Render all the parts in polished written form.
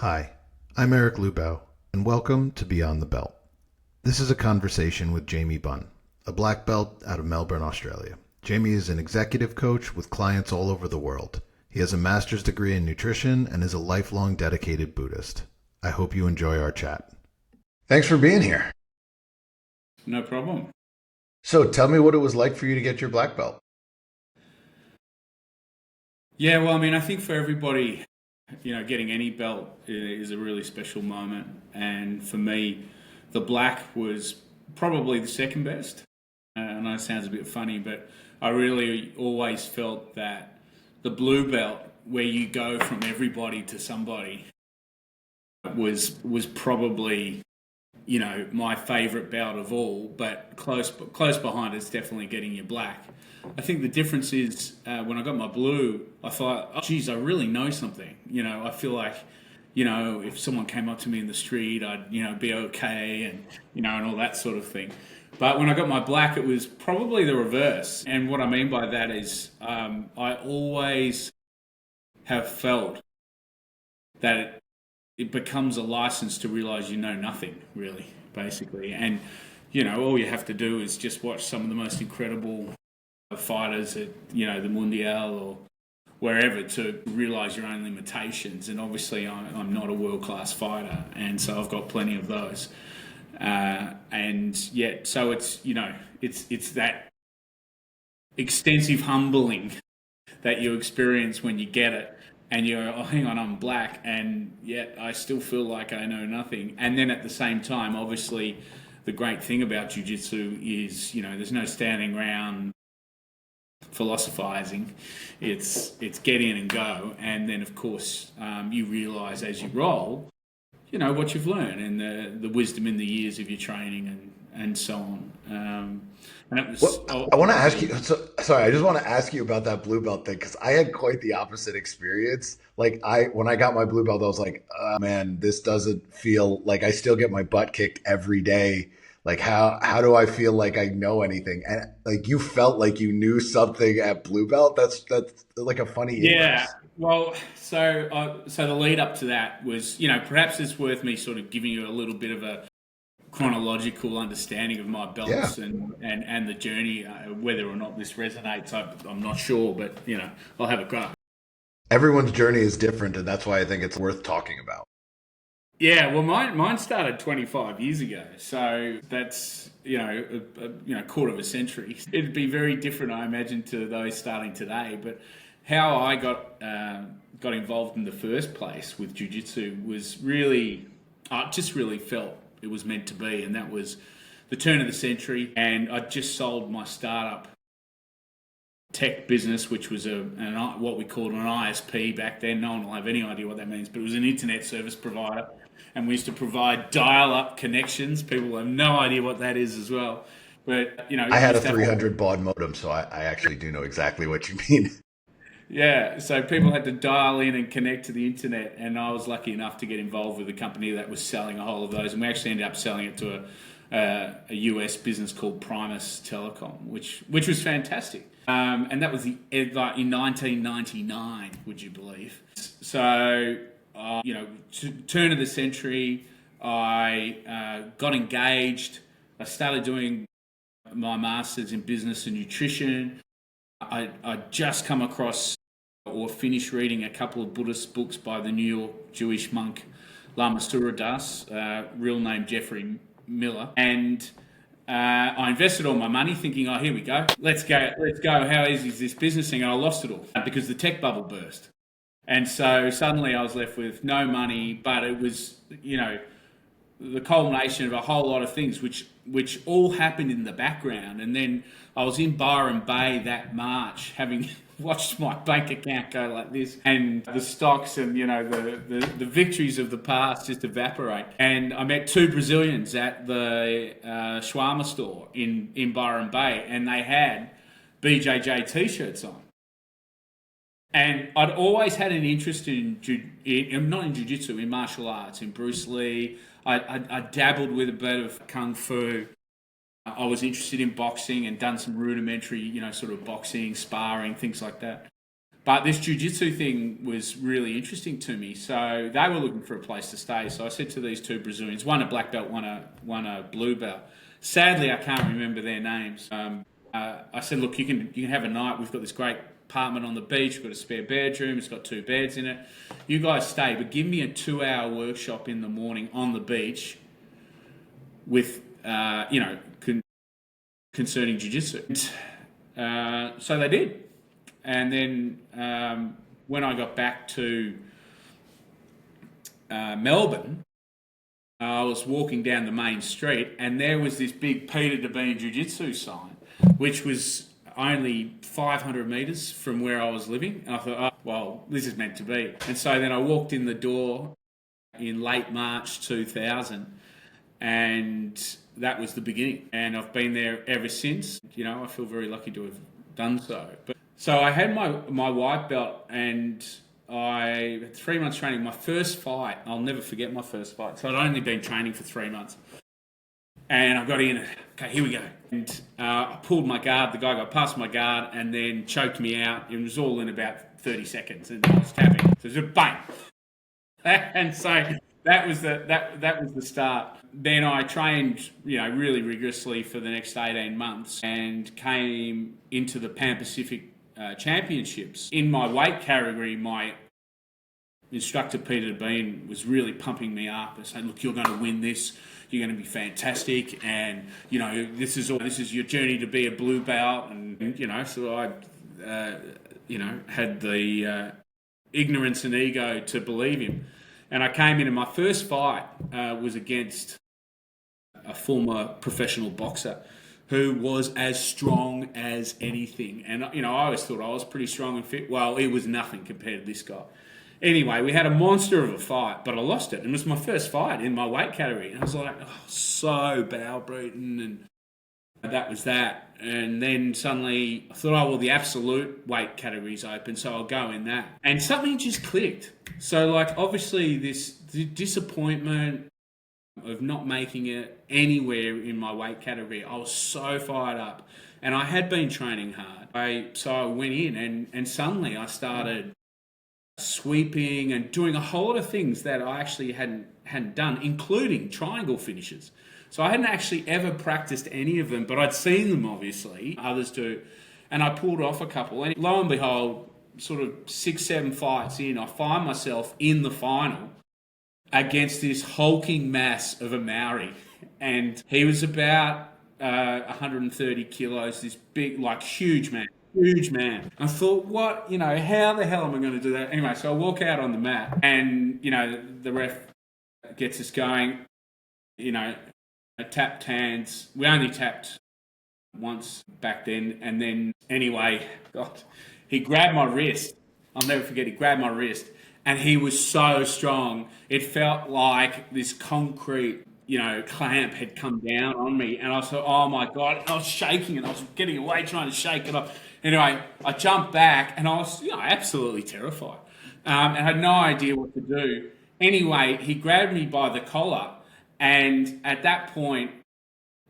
Hi, I'm Eric Lubau, and welcome to Beyond the Belt. This is a conversation with Jamie Bunn, a black belt out of Melbourne, Australia. Jamie is an executive coach with clients all over the world. He has a master's degree in nutrition and is a lifelong dedicated Buddhist. I hope you enjoy our chat. Thanks for being here. No problem. So tell me what it was like for you to get your black belt. Yeah, well, I mean, I think for everybody, getting any belt is a really special moment. And for me, the black was probably the second best. I know it sounds a bit funny, but I really always felt that the blue belt, where you go from everybody to somebody, was probably my favourite bout of all, but close behind it's definitely getting your black. I think the difference is when I got my blue, I thought, oh, geez, I really know something. I feel like, if someone came up to me in the street, I'd, be okay and all that sort of thing. But when I got my black, it was probably the reverse. And what I mean by that is I always have felt that it becomes a license to realize you know nothing, really, basically. And, all you have to do is just watch some of the most incredible fighters at, the Mundial or wherever to realize your own limitations. And obviously, I'm not a world-class fighter, and so I've got plenty of those. And yet, so it's that extensive humbling that you experience when you get it. And you're, oh, hang on, I'm black, and yet I still feel like I know nothing. And then at the same time, obviously, the great thing about Jiu-Jitsu is, there's no standing around philosophizing. It's get in and go. And then, of course, you realise as you roll, what you've learned and the wisdom in the years of your training and so on. And it was. Well, I want to ask you. Sorry, I just want to ask you about that blue belt thing because I had quite the opposite experience. When I got my blue belt, I was like, oh, man, this doesn't feel like I still get my butt kicked every day. Like how do I feel like I know anything? And like you felt like you knew something at blue belt. That's like a funny Yeah. inverse. Well, so the lead up to that was, perhaps it's worth me sort of giving you a little bit of a chronological understanding of my Yeah. belts and the journey. Whether or not this resonates, I'm not sure, but I'll have a crack. Everyone's journey is different, and that's why I think it's worth talking about. Yeah, well, mine started 25 years ago, so that's quarter of a century. It'd be very different, I imagine, to those starting today. But how I got involved in the first place with jiu-jitsu was really, I just really felt it was meant to be, and that was the turn of the century. And I just sold my startup tech business, which was what we called an ISP back then. No one will have any idea what that means, but it was an internet service provider, and we used to provide dial-up connections. People have no idea what that is as well. But I you had a used to have 300 baud modem, so I actually do know exactly what you mean. yeah, so people had to dial in and connect to the internet, and I was lucky enough to get involved with a company that was selling a whole of those, and we actually ended up selling it to a US business called Primus Telecom, which was fantastic. And that was like in 1999, would you believe? So, turn of the century, I got engaged. I started doing my master's in business and nutrition. I just come across or finished reading a couple of Buddhist books by the New York Jewish monk Lama Surya Das, real name Jeffrey Miller, and I invested all my money thinking, oh, here we go. Let's go. How easy is this business thing? And I lost it all because the tech bubble burst. And so suddenly I was left with no money, but it was, the culmination of a whole lot of things, which all happened in the background. And then I was in Byron Bay that March, having watched my bank account go like this, and the stocks and the victories of the past just evaporate. And I met two Brazilians at the shawarma store in Byron Bay, and they had BJJ t-shirts on. And I'd always had an interest not in jiu-jitsu, in martial arts, in Bruce Lee. I dabbled with a bit of kung fu. I was interested in boxing and done some rudimentary, sort of boxing, sparring, things like that. But this jiu-jitsu thing was really interesting to me. So they were looking for a place to stay. So I said to these two Brazilians, one a black belt, one a blue belt. Sadly, I can't remember their names. I said, look, you can have a night. We've got this great apartment on the beach. We've got a spare bedroom. It's got 2 beds in it. You guys stay, but give me a 2-hour workshop in the morning on the beach with, concerning jiu-jitsu. So they did. And then when I got back to Melbourne, I was walking down the main street and there was this big Peter DeBean Jiu-Jitsu sign, which was only 500 metres from where I was living. And I thought, oh, well, this is meant to be. And so then I walked in the door in late March 2000 and that was the beginning. And I've been there ever since. You know, I feel very lucky to have done so. So I had my white belt and I had 3 months training. My first fight, I'll never forget my first fight. So I'd only been training for 3 months. And I got in, okay, here we go. And I pulled my guard. The guy got past my guard and then choked me out. It was all in about 30 seconds and I was tapping. So it was a bang. And so that was the start. Then I trained, really rigorously for the next 18 months and came into the Pan Pacific Championships. In my weight category, my instructor Peter DeBean was really pumping me up and saying, "Look, you're going to win this. You're going to be fantastic, and this is your journey to be a blue belt." And so I, had the ignorance and ego to believe him. And I came in, and my first fight was against a former professional boxer who was as strong as anything. And, I always thought I was pretty strong and fit. Well, it was nothing compared to this guy. Anyway, we had a monster of a fight, but I lost it. And it was my first fight in my weight category. And I was like, so browbeaten, and that was that. And then suddenly I thought, the absolute weight category's open, so I'll go in that. And something just clicked. So, obviously this disappointment of not making it anywhere in my weight category, I was so fired up. And I had been training hard. So I went in and suddenly I started sweeping and doing a whole lot of things that I actually hadn't done, including triangle finishes. So I hadn't actually ever practiced any of them, but I'd seen them, obviously, others do. And I pulled off a couple. And lo and behold, sort of 6-7 fights in, I find myself in the final against this hulking mass of a Maori. And he was about 130 kilos, this big, huge man. Huge man. I thought, how the hell am I going to do that? Anyway, so I walk out on the mat and, the ref gets us going, I tapped hands. We only tapped once back then. And then, anyway, he grabbed my wrist. I'll never forget, he grabbed my wrist. And he was so strong. It felt like this concrete, clamp had come down on me. And I thought, oh my God. And I was shaking and I was getting away, trying to shake it off. Anyway, I jumped back and I was, absolutely terrified. And I had no idea what to do. Anyway, he grabbed me by the collar. And at that point,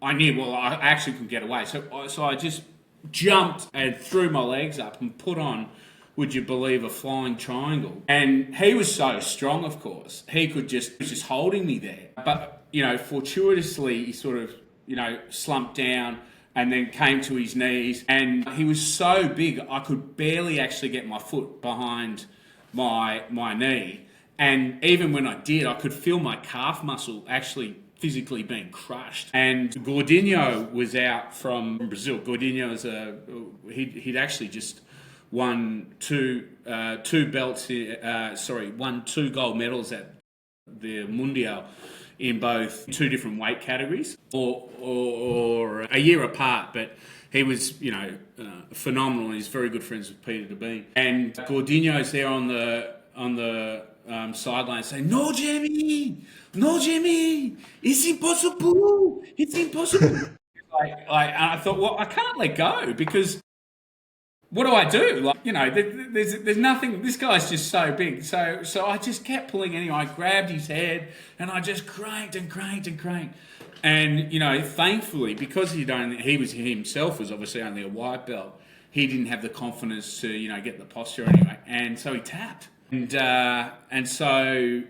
I knew, I actually could get away. So I just jumped and threw my legs up and put on, would you believe, a flying triangle. And he was so strong, of course. He was just holding me there. But, fortuitously, he sort of, slumped down and then came to his knees. And he was so big, I could barely actually get my foot behind my knee. And even when I did, I could feel my calf muscle actually physically being crushed. And Gordinho was out from Brazil. Gordinho is he'd actually just won two belts. Won 2 gold medals at the Mundial in both 2 different weight categories, or a year apart. But he was, phenomenal. He's very good friends with Peter DeBean. And Gordinho's there on the sideline saying, "No, Jamie, it's impossible. It's impossible." And I thought, I can't let go because what do I do? There's nothing. This guy's just so big. So I just kept pulling anyway. I grabbed his head and I just cranked and cranked and cranked. And thankfully, because he himself was obviously only a white belt, he didn't have the confidence to, get the posture anyway. And so he tapped. And so,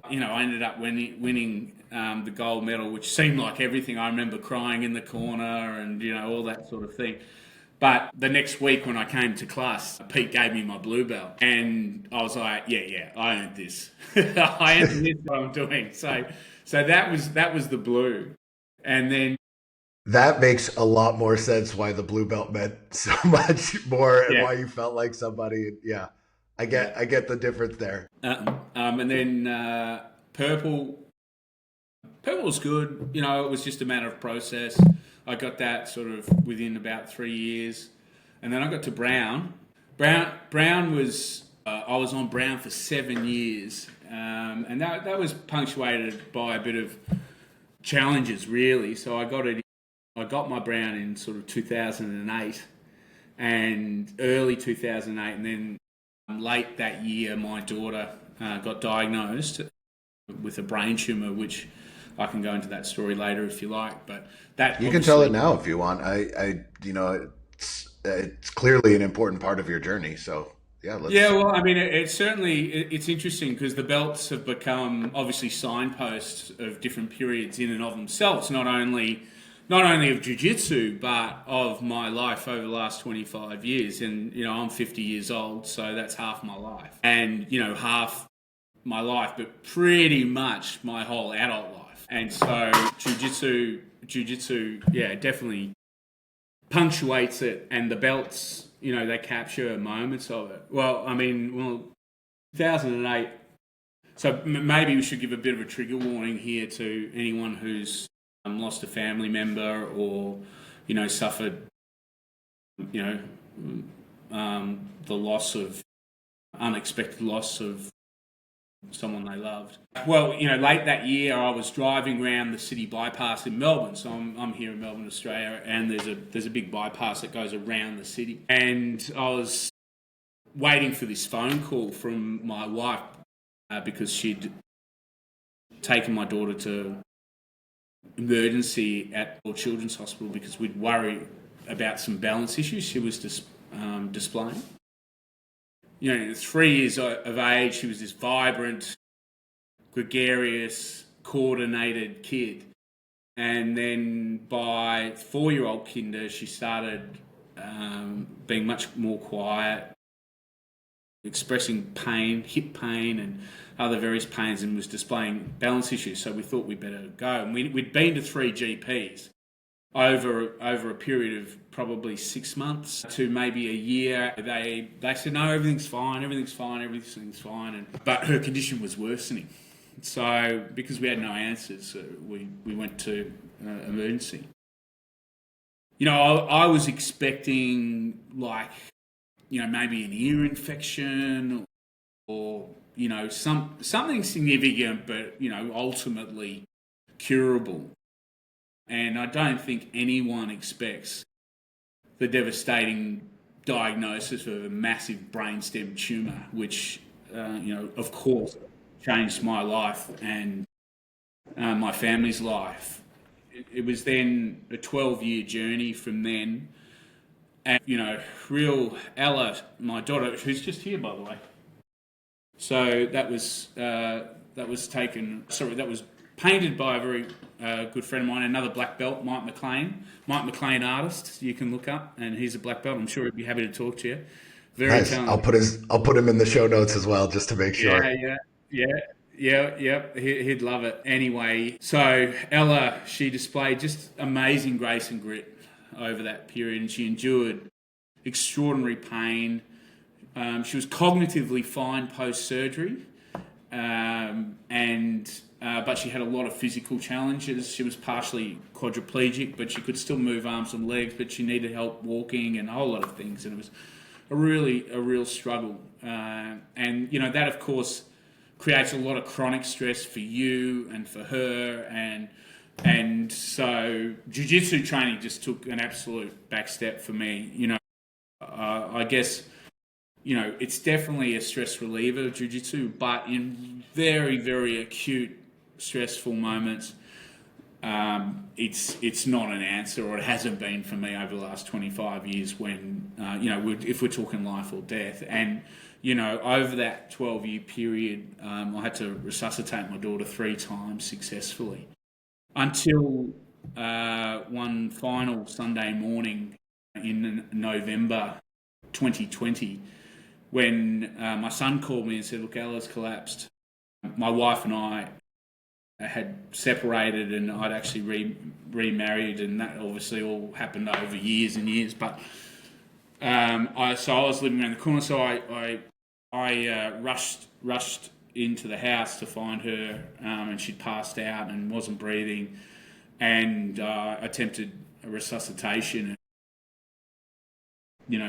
I ended up winning the gold medal, which seemed like everything. I remember crying in the corner and, all that sort of thing. But the next week when I came to class, Pete gave me my blue belt. And I was like, yeah, I earned this. I earned this, what I'm doing. So that was the blue. And then That makes a lot more sense why the blue belt meant so much more and yeah, why you felt like somebody. Yeah, yeah. I get the difference there. And then purple. Purple was good. It was just a matter of process. I got that sort of within about 3 years, and then I got to brown. Brown was I was on brown for 7 years, and that was punctuated by a bit of challenges, really. So I got my brown in sort of 2008 and early 2008, and then late that year, my daughter got diagnosed with a brain tumor, which I can go into that story later if you like. But that You can tell it now if you want. It's clearly an important part of your journey. So yeah, yeah, let's. well, I mean, it's interesting because the belts have become obviously signposts of different periods in and of themselves, not only of jiu-jitsu, but of my life over the last 25 years. And, I'm 50 years old, so that's half my life. And, half my life, but pretty much my whole adult life. And so jiu-jitsu, yeah, definitely punctuates it. And the belts, they capture moments of it. Well, 2008. So maybe we should give a bit of a trigger warning here to anyone who's lost a family member or, suffered, the unexpected loss of someone they loved. Well, late that year I was driving around the city bypass in Melbourne. So I'm here in Melbourne, Australia, and there's a big bypass that goes around the city. And I was waiting for this phone call from my wife because she'd taken my daughter to emergency at Royal Children's Hospital because we'd worry about some balance issues she was displaying. 3 years of age, she was this vibrant, gregarious, coordinated kid. And then by 4-year-old kinder, she started being much more quiet, expressing pain, hip pain and other various pains, and was displaying balance issues. So we thought we'd better go. And we'd been to 3 GPs over a period of probably 6 months to maybe a year. They said, no, everything's fine. But her condition was worsening. So because we had no answers, we went to emergency. I was expecting maybe an ear infection or something significant, but ultimately curable. And I don't think anyone expects the devastating diagnosis of a massive brainstem tumour, which of course changed my life and my family's life. It was then a 12-year journey from then. And, real Ella, my daughter, who's just here, by the way. So that was painted by a very good friend of mine, another black belt, Mike McLean artist. You can look up, and he's a black belt. I'm sure he'd be happy to talk to you. Very Nice. talented. I'll put him in the show notes as well, just to make sure. Yeah. He'd love it. Anyway, so Ella, she displayed just amazing grace and grit over that period, and she endured extraordinary pain. She was cognitively fine post-surgery, but she had a lot of physical challenges. She was partially quadriplegic, but she could still move arms and legs, but she needed help walking and a whole lot of things, and it was a real struggle. And that of course creates a lot of chronic stress for you and for her, and so jiu-jitsu training just took an absolute back step for me. I guess it's definitely a stress reliever, jiu-jitsu, but in very, very acute stressful moments, it's not an answer, or it hasn't been for me over the last 25 years when, if we're talking life or death. And, over that 12-year period, I had to resuscitate my daughter 3 times successfully until one final Sunday morning in November 2020 when my son called me and said, look, Ella's collapsed. My wife and I had separated, and I'd actually remarried, and that obviously all happened over years and years. But I was living around the corner, so I rushed into the house to find her, and she'd passed out and wasn't breathing, and attempted a resuscitation.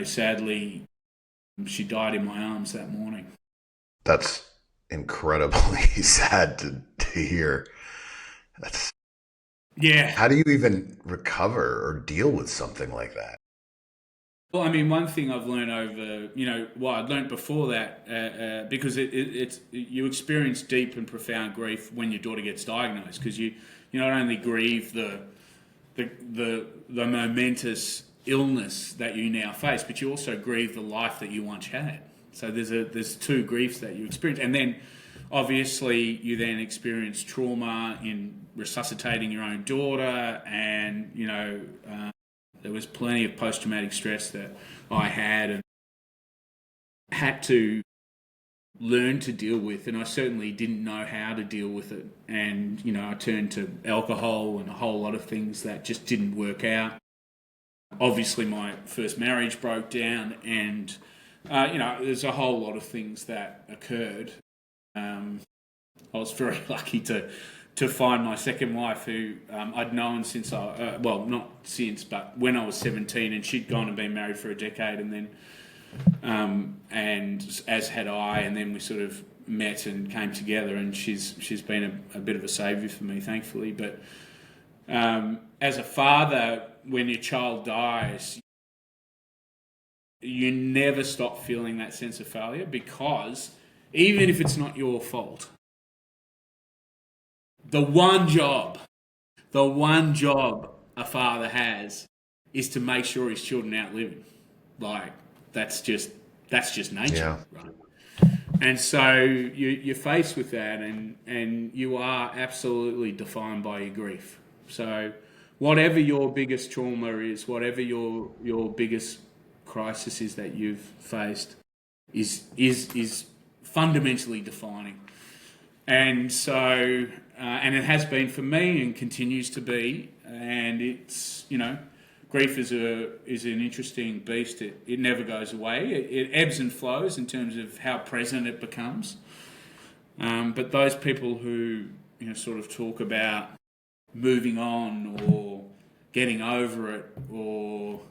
Sadly, she died in my arms that morning. That's incredibly sad to hear. That's Yeah. How do you even recover or deal with something like that? Well, I mean, one thing I've learned over, I'd learned before that, because you experience deep and profound grief when your daughter gets diagnosed, because you not only grieve the momentous illness that you now face, but you also grieve the life that you once had. So there's 2 griefs that you experience, and then obviously you then experience trauma in resuscitating your own daughter, and there was plenty of post-traumatic stress that I had and had to learn to deal with, and I certainly didn't know how to deal with it. And I turned to alcohol and a whole lot of things that just didn't work out. Obviously, my first marriage broke down, and there's a whole lot of things that occurred. I was very lucky to find my second wife, who I'd known since not since, but when I was 17, and she'd gone and been married for a decade, and then and as had I, and then we sort of met and came together, and she's been a bit of a saviour for me, thankfully. But as a father, when your child dies, you never stop feeling that sense of failure, because even if it's not your fault, the one job a father has is to make sure his children outlive him. Like, that's just nature, Yeah. right? And so you're faced with that, and you are absolutely defined by your grief. So whatever your biggest trauma is, whatever your biggest crisis is that you've faced, is fundamentally defining. And so, and it has been for me and continues to be. And it's, grief is an interesting beast. It never goes away. It ebbs and flows in terms of how present it becomes. But those people who, sort of talk about moving on or getting over it, or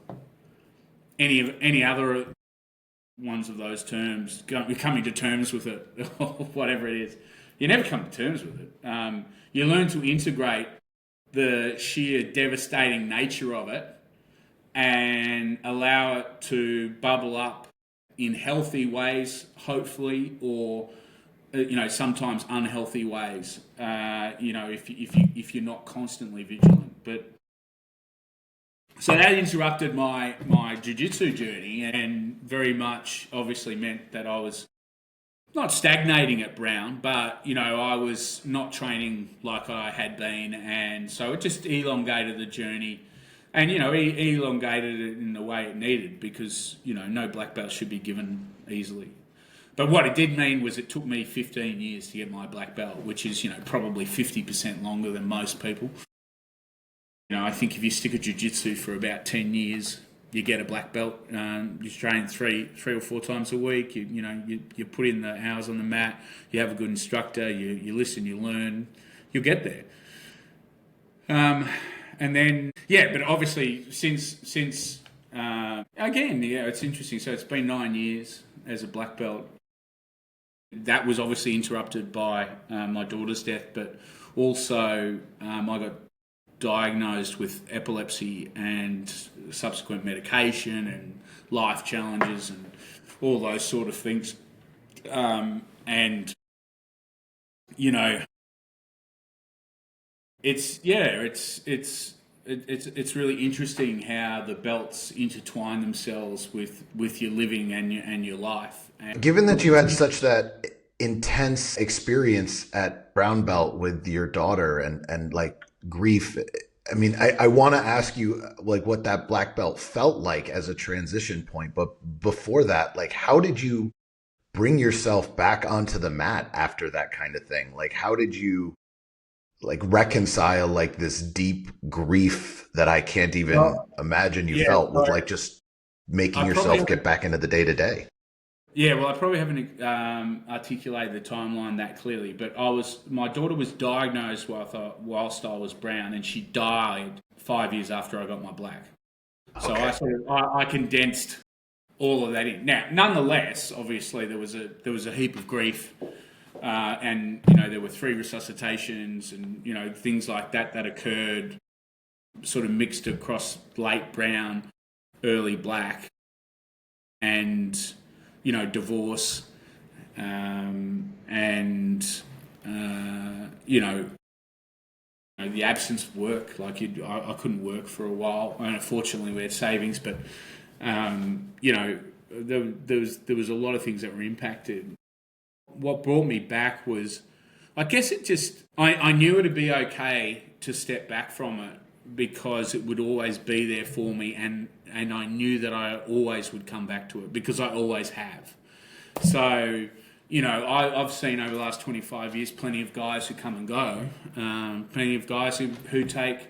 any other ones of those terms, coming to terms with it, or whatever it is, you never come to terms with it. You learn to integrate the sheer devastating nature of it and allow it to bubble up in healthy ways, hopefully, or sometimes unhealthy ways. If you're not constantly vigilant. But so that interrupted my jiu-jitsu journey, and very much obviously meant that I was not stagnating at Brown, but I was not training like I had been, and so it just elongated the journey, and elongated it in the way it needed, because no black belt should be given easily. But what it did mean was it took me 15 years to get my black belt, which is probably 50% longer than most people. I think if you stick at jiu-jitsu for about 10 years, you get a black belt. You train three or 4 times a week. You put in the hours on the mat. You have a good instructor. You listen. You learn. You'll get there. And then but obviously since again, it's interesting. So it's been 9 years as a black belt. That was obviously interrupted by my daughter's death, but also I got diagnosed with epilepsy and subsequent medication and life challenges and all those sort of things. And it's yeah, it's really interesting how the belts intertwine themselves with your living and your life. And Given that you had such that intense experience at brown belt with your daughter and like grief, I mean, I want to ask you like what that black belt felt like as a transition point. But before that, like, how did you bring yourself back onto the mat after that kind of thing? Like, how did you like reconcile like this deep grief that I can't even well, imagine you yeah, felt with so like just making I probably yourself get back into the day to day? yeah, well, I probably haven't articulated the timeline that clearly, but my daughter was diagnosed whilst I was brown, and she died 5 years after I got my black. So I Okay. sort of I condensed all of that in. Now, nonetheless, obviously there was a heap of grief, and there were 3 resuscitations, and things like that occurred, sort of mixed across late brown, early black, and divorce, and the absence of work. Like I couldn't work for a while. And unfortunately, we had savings, but there was a lot of things that were impacted. What brought me back was, I guess it just I knew it'd be okay to step back from it because it would always be there for me, and I knew that I always would come back to it because I always have. So, I've seen over the last 25 years plenty of guys who come and go, plenty of guys who take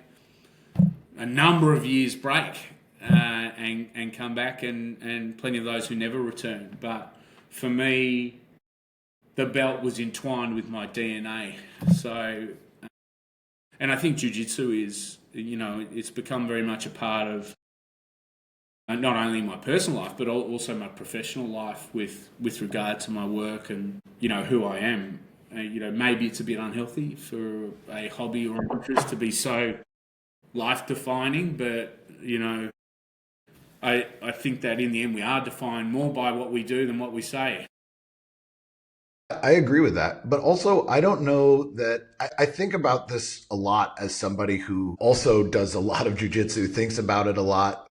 a number of years break, and come back, and plenty of those who never return. But for me, the belt was entwined with my DNA. So, and I think Jiu-Jitsu is, it's become very much a part of not only my personal life, but also my professional life with regard to my work and, who I am. Maybe it's a bit unhealthy for a hobby or an interest to be so life defining, but, I think that in the end we are defined more by what we do than what we say. I agree with that. But also, I don't know that I think about this a lot as somebody who also does a lot of jujitsu, thinks about it a lot,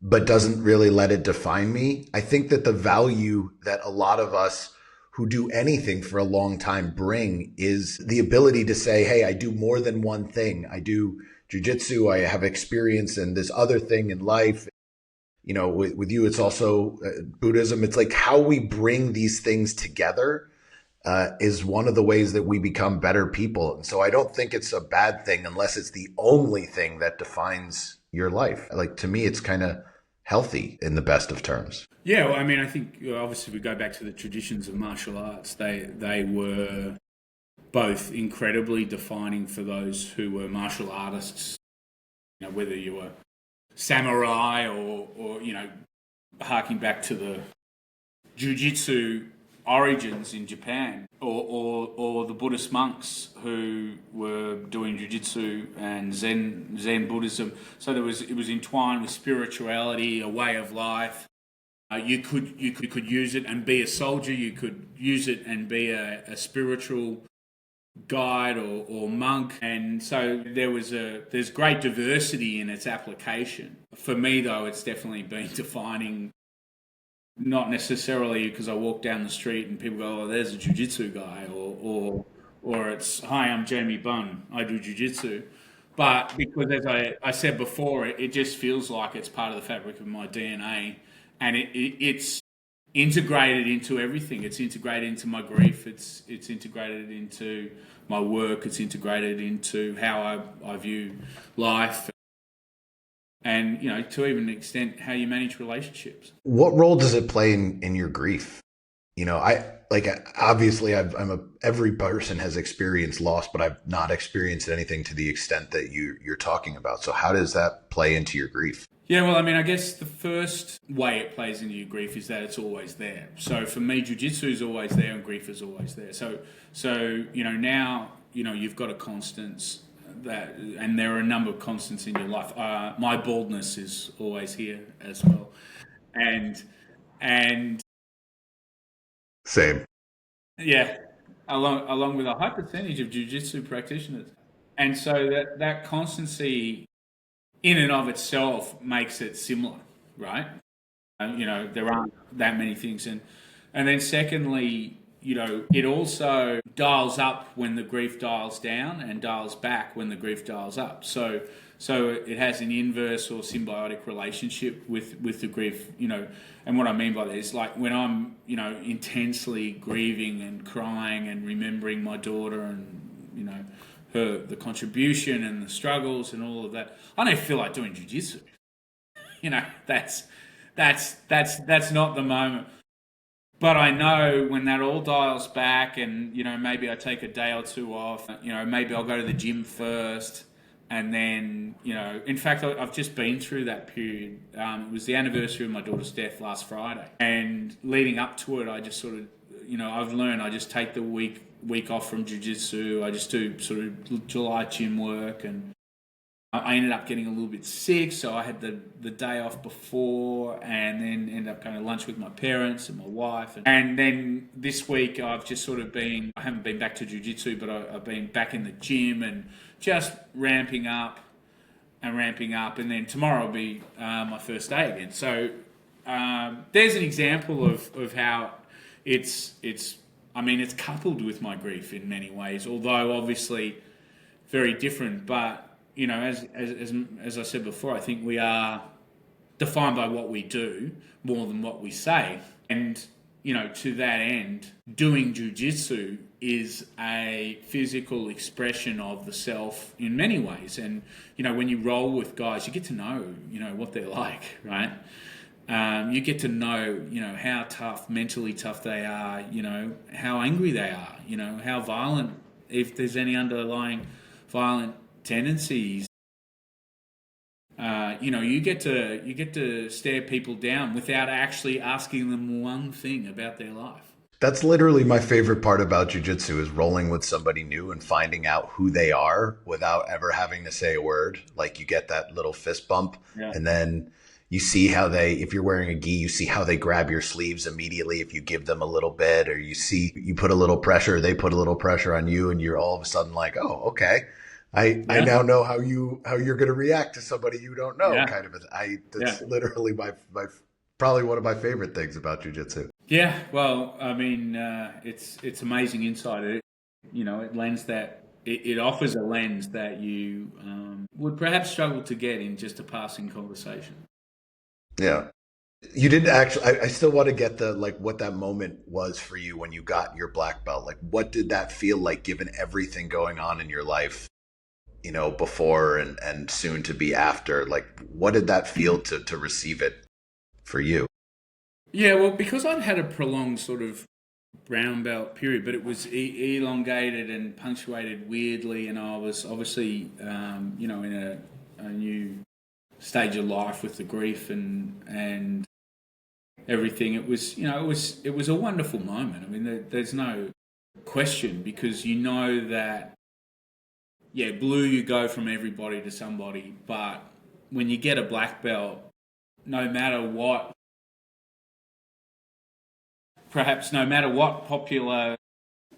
but doesn't really let it define me. I think that the value that a lot of us who do anything for a long time bring is the ability to say, hey, I do more than one thing. I do jujitsu, I have experience in this other thing in life. With you, it's also Buddhism. It's like how we bring these things together is one of the ways that we become better people. And so I don't think it's a bad thing unless it's the only thing that defines your life. Like to me, it's kind of healthy in the best of terms. Yeah, well, I mean, I think obviously we go back to the traditions of martial arts. They were both incredibly defining for those who were martial artists. Whether you were samurai or harking back to the Jiu-Jitsu origins in Japan, or the Buddhist monks who were doing Jiu-Jitsu and Zen Buddhism. So it was entwined with spirituality, a way of life. You could use it and be a soldier. You could use it and be a spiritual guide or monk, and so there's great diversity in its application. For me, though, it's definitely been defining. Not necessarily because I walk down the street and people go, "Oh, there's a jiu-jitsu guy," or it's, "Hi, I'm Jamie Bunn. I do jiu-jitsu." But because, as I said before, it just feels like it's part of the fabric of my DNA, and it's integrated into everything. It's integrated into my grief. It's integrated into my work. It's integrated into how I view life, and to even an extent how you manage relationships. What role does it play in your grief? I like obviously every person has experienced loss, but I've not experienced anything to the extent that you're talking about. So how does that play into your grief? Yeah, well, I mean, I guess the first way it plays into your grief is that it's always there. So for me, jiu-jitsu is always there and grief is always there. So now you've got a constants that, and there are a number of constants in your life. My baldness is always here as well, and and Same. yeah, along with a high percentage of jiu-jitsu practitioners. And so that constancy in and of itself makes it similar, right? There aren't that many things, and then secondly, it also dials up when the grief dials down, and dials back when the grief dials up. So it has an inverse or symbiotic relationship with the grief, And what I mean by that is, like, when I'm intensely grieving and crying and remembering my daughter and the contribution and the struggles and all of that, I don't feel like doing jiu-jitsu. That's not the moment. But I know when that all dials back, and maybe I take a day or two off. Maybe I'll go to the gym first, and then In fact, I've just been through that period. It was the anniversary of my daughter's death last Friday, and leading up to it, I just sort of, I've learned I just take the week off from jiu-jitsu. I just do sort of July gym work, and I ended up getting a little bit sick, so I had the day off before, and then ended up going to lunch with my parents and my wife. And then this week I've just sort of I haven't been back to jiu-jitsu, but I've been back in the gym and just ramping up, and then tomorrow will be my first day again. So there's an example of how it's coupled with my grief in many ways, although obviously very different. But as I said before, I think we are defined by what we do more than what we say. And, to that end, doing jiu-jitsu is a physical expression of the self in many ways. And, when you roll with guys, you get to know, what they're like, right? You get to know, how mentally tough they are, how angry they are, how violent, if there's any underlying violent tendencies. You get to stare people down without actually asking them one thing about their life. That's literally my favorite part about jujitsu is rolling with somebody new and finding out who they are without ever having to say a word. Like, you get that little fist bump, Yeah. and then you see how if you're wearing a gi, you see how they grab your sleeves immediately if you give them a little bit, or you put a little pressure, they put a little pressure on you, and you're all of a sudden like, oh, okay. I now know how you're going to react to somebody you don't know. Yeah. Kind of. That's literally my probably one of my favorite things about jiu-jitsu. Yeah, well, it's amazing insight. It lends that it offers a lens that you would perhaps struggle to get in just a passing conversation. Yeah. You didn't actually, I still want to get what that moment was for you when you got your black belt. Like, what did that feel like given everything going on in your life, before and soon to be after? Like, what did that feel to receive it for you? Yeah, well, because I'd had a prolonged sort of brown belt period, but it was elongated and punctuated weirdly, and I was obviously, in a new stage of life with the grief and everything. It was a wonderful moment. I mean, there's no question, because that, blue, you go from everybody to somebody, but when you get a black belt, no matter what popular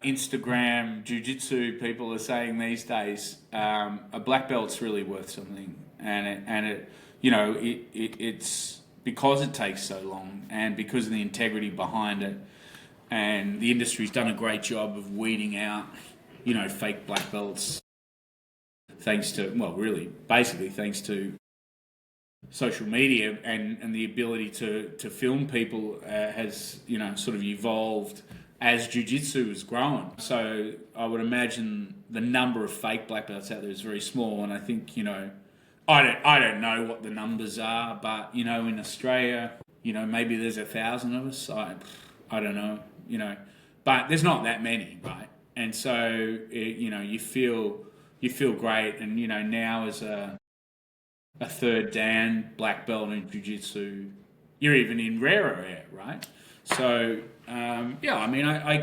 Instagram jiu-jitsu people are saying these days, a black belt's really worth something, and it's because it takes so long, and because of the integrity behind it, and the industry's done a great job of weeding out, fake black belts, thanks to social media and the ability to film people has sort of evolved as jiu-jitsu has grown. So I would imagine the number of fake black belts out there is very small, and I think I don't know what the numbers are, but in Australia, maybe there's 1,000 of us. I don't know, but there's not that many, right? And so you feel great, and now as a third Dan black belt in jiu-jitsu, you're even in rarer air, right? So I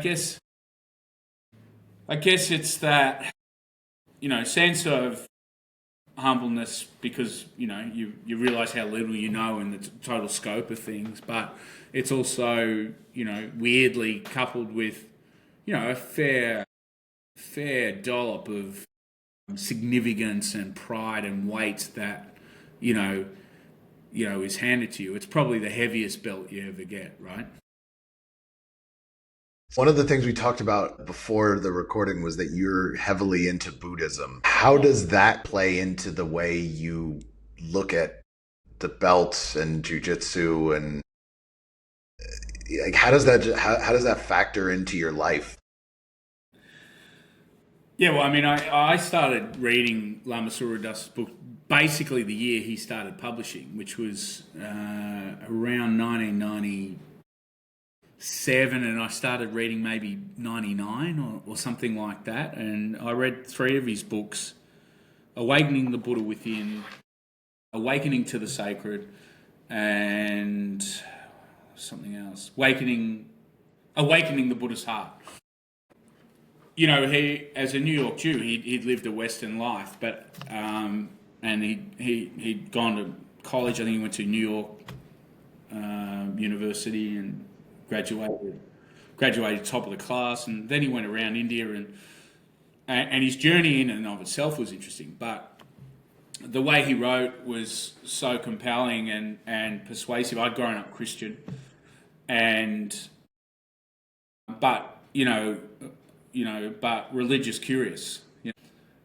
guess it's that sense of humbleness, because you realise how little you know in the total scope of things, but it's also weirdly coupled with a fair dollop of significance and pride and weight that, you know, is handed to you. It's probably the heaviest belt you ever get, right? One of the things we talked about before the recording was that you're heavily into Buddhism. How does that play into the way you look at the belts and jujitsu, and like how does that factor into your life? Yeah, well, I mean, I started reading Lama Suradasa's book basically the year he started publishing, which was around 1997, and I started reading maybe 99 or something like that. And I read three of his books: Awakening the Buddha Within, Awakening to the Sacred, and something else. Awakening the Buddha's Heart. He, as a New York Jew, he'd lived a Western life, but and he'd gone to college. I think he went to New York University and graduated top of the class, and then he went around India, and his journey in and of itself was interesting. But the way he wrote was so compelling and persuasive. I'd grown up Christian, but religious curious,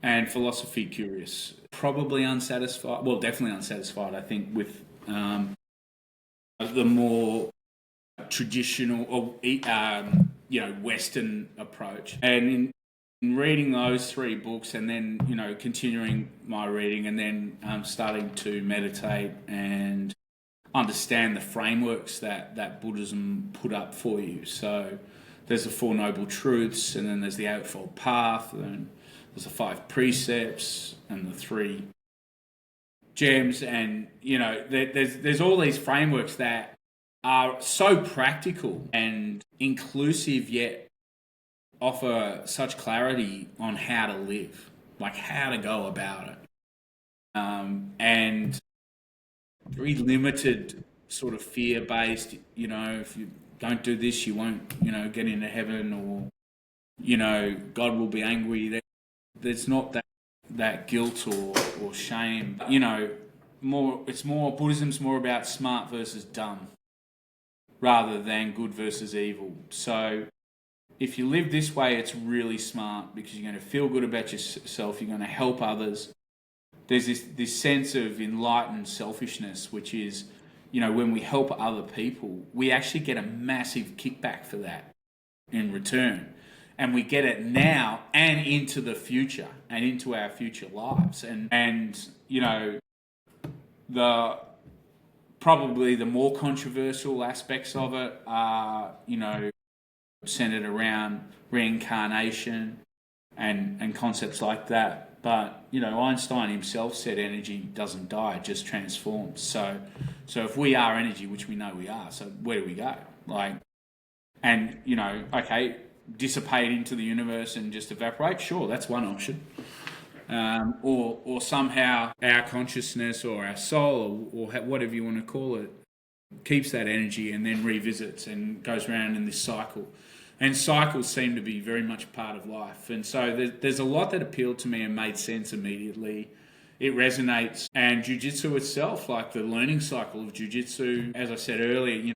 and philosophy curious. Probably unsatisfied. Well, definitely unsatisfied, I think, with the more traditional or Western approach. And in reading those three books, and then continuing my reading, and then starting to meditate and understand the frameworks that Buddhism put up for you. So there's the Four Noble Truths, and then there's the Eightfold Path, and there's the Five Precepts, and the Three Gems, and there's all these frameworks that are so practical and inclusive, yet offer such clarity on how to live, like how to go about it, and very limited sort of fear-based. If you don't do this, you won't, get into heaven, or, God will be angry. There's not that guilt or shame. Buddhism's more about smart versus dumb, rather than good versus evil. So if you live this way, it's really smart, because you're going to feel good about yourself. You're going to help others. There's this sense of enlightened selfishness, which is, when we help other people, we actually get a massive kickback for that in return. And we get it now and into the future and into our future lives. And probably the more controversial aspects of it are, centered around reincarnation and concepts like that. But, Einstein himself said energy doesn't die, it just transforms. So if we are energy, which we know we are, so where do we go? Dissipate into the universe and just evaporate? Sure, that's one option. Or somehow our consciousness or our soul, or whatever you want to call it, keeps that energy and then revisits and goes around in this cycle. And cycles seem to be very much part of life. And so there's a lot that appealed to me and made sense immediately. It resonates. And Jiu-Jitsu itself, like the learning cycle of Jiu-Jitsu, as I said earlier,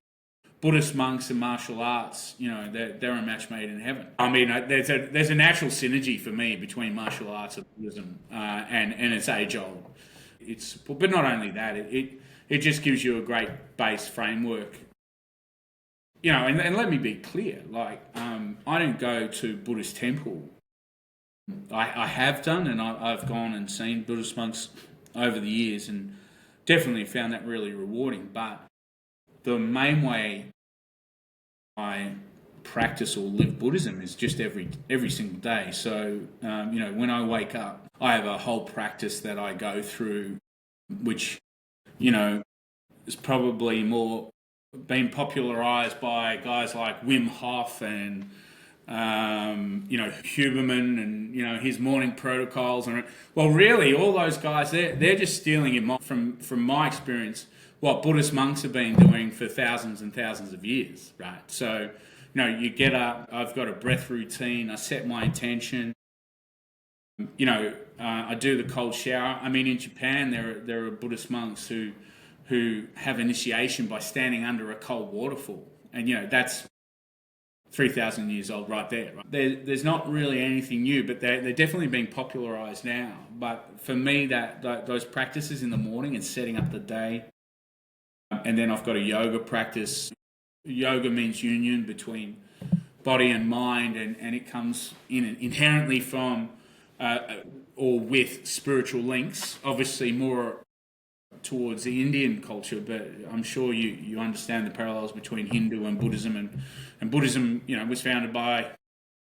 Buddhist monks and martial arts, they're a match made in heaven. I mean, there's a natural synergy for me between martial arts and Buddhism, and it's age old. But not only that, it just gives you a great base framework. And let me be clear, I don't go to Buddhist temple. I have done, and I've gone and seen Buddhist monks over the years, and definitely found that really rewarding. But the main way I practice or live Buddhism is just every single day. So, when I wake up, I have a whole practice that I go through, which, is probably more been popularized by guys like Wim Hof and Huberman and his morning protocols. And well, really, all those guys, they're just stealing it from my experience, what Buddhist monks have been doing for thousands and thousands of years, right? So you get up, I've got a breath routine, I set my intention, I do the cold shower. I mean, in Japan, there are Buddhist monks who have initiation by standing under a cold waterfall, and that's 3,000 years old right there. Right? There's not really anything new, but they're definitely being popularized now. But for me, that those practices in the morning and setting up the day, and then I've got a yoga practice. Yoga means union between body and mind, and it comes in inherently from or with spiritual links, obviously more towards the Indian culture, but I'm sure you understand the parallels between Hindu and Buddhism, and Buddhism, was founded by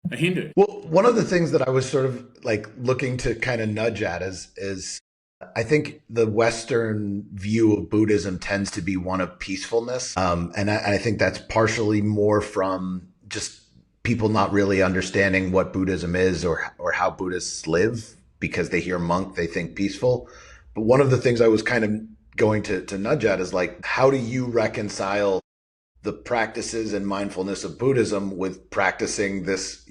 a Hindu. Well, one of the things that I was sort of like looking to kind of nudge at is I think the Western view of Buddhism tends to be one of peacefulness. And I think that's partially more from just people not really understanding what Buddhism is or how Buddhists live, because they hear monk, they think peaceful. But one of the things I was kind of going to nudge at is like, how do you reconcile the practices and mindfulness of Buddhism with practicing this,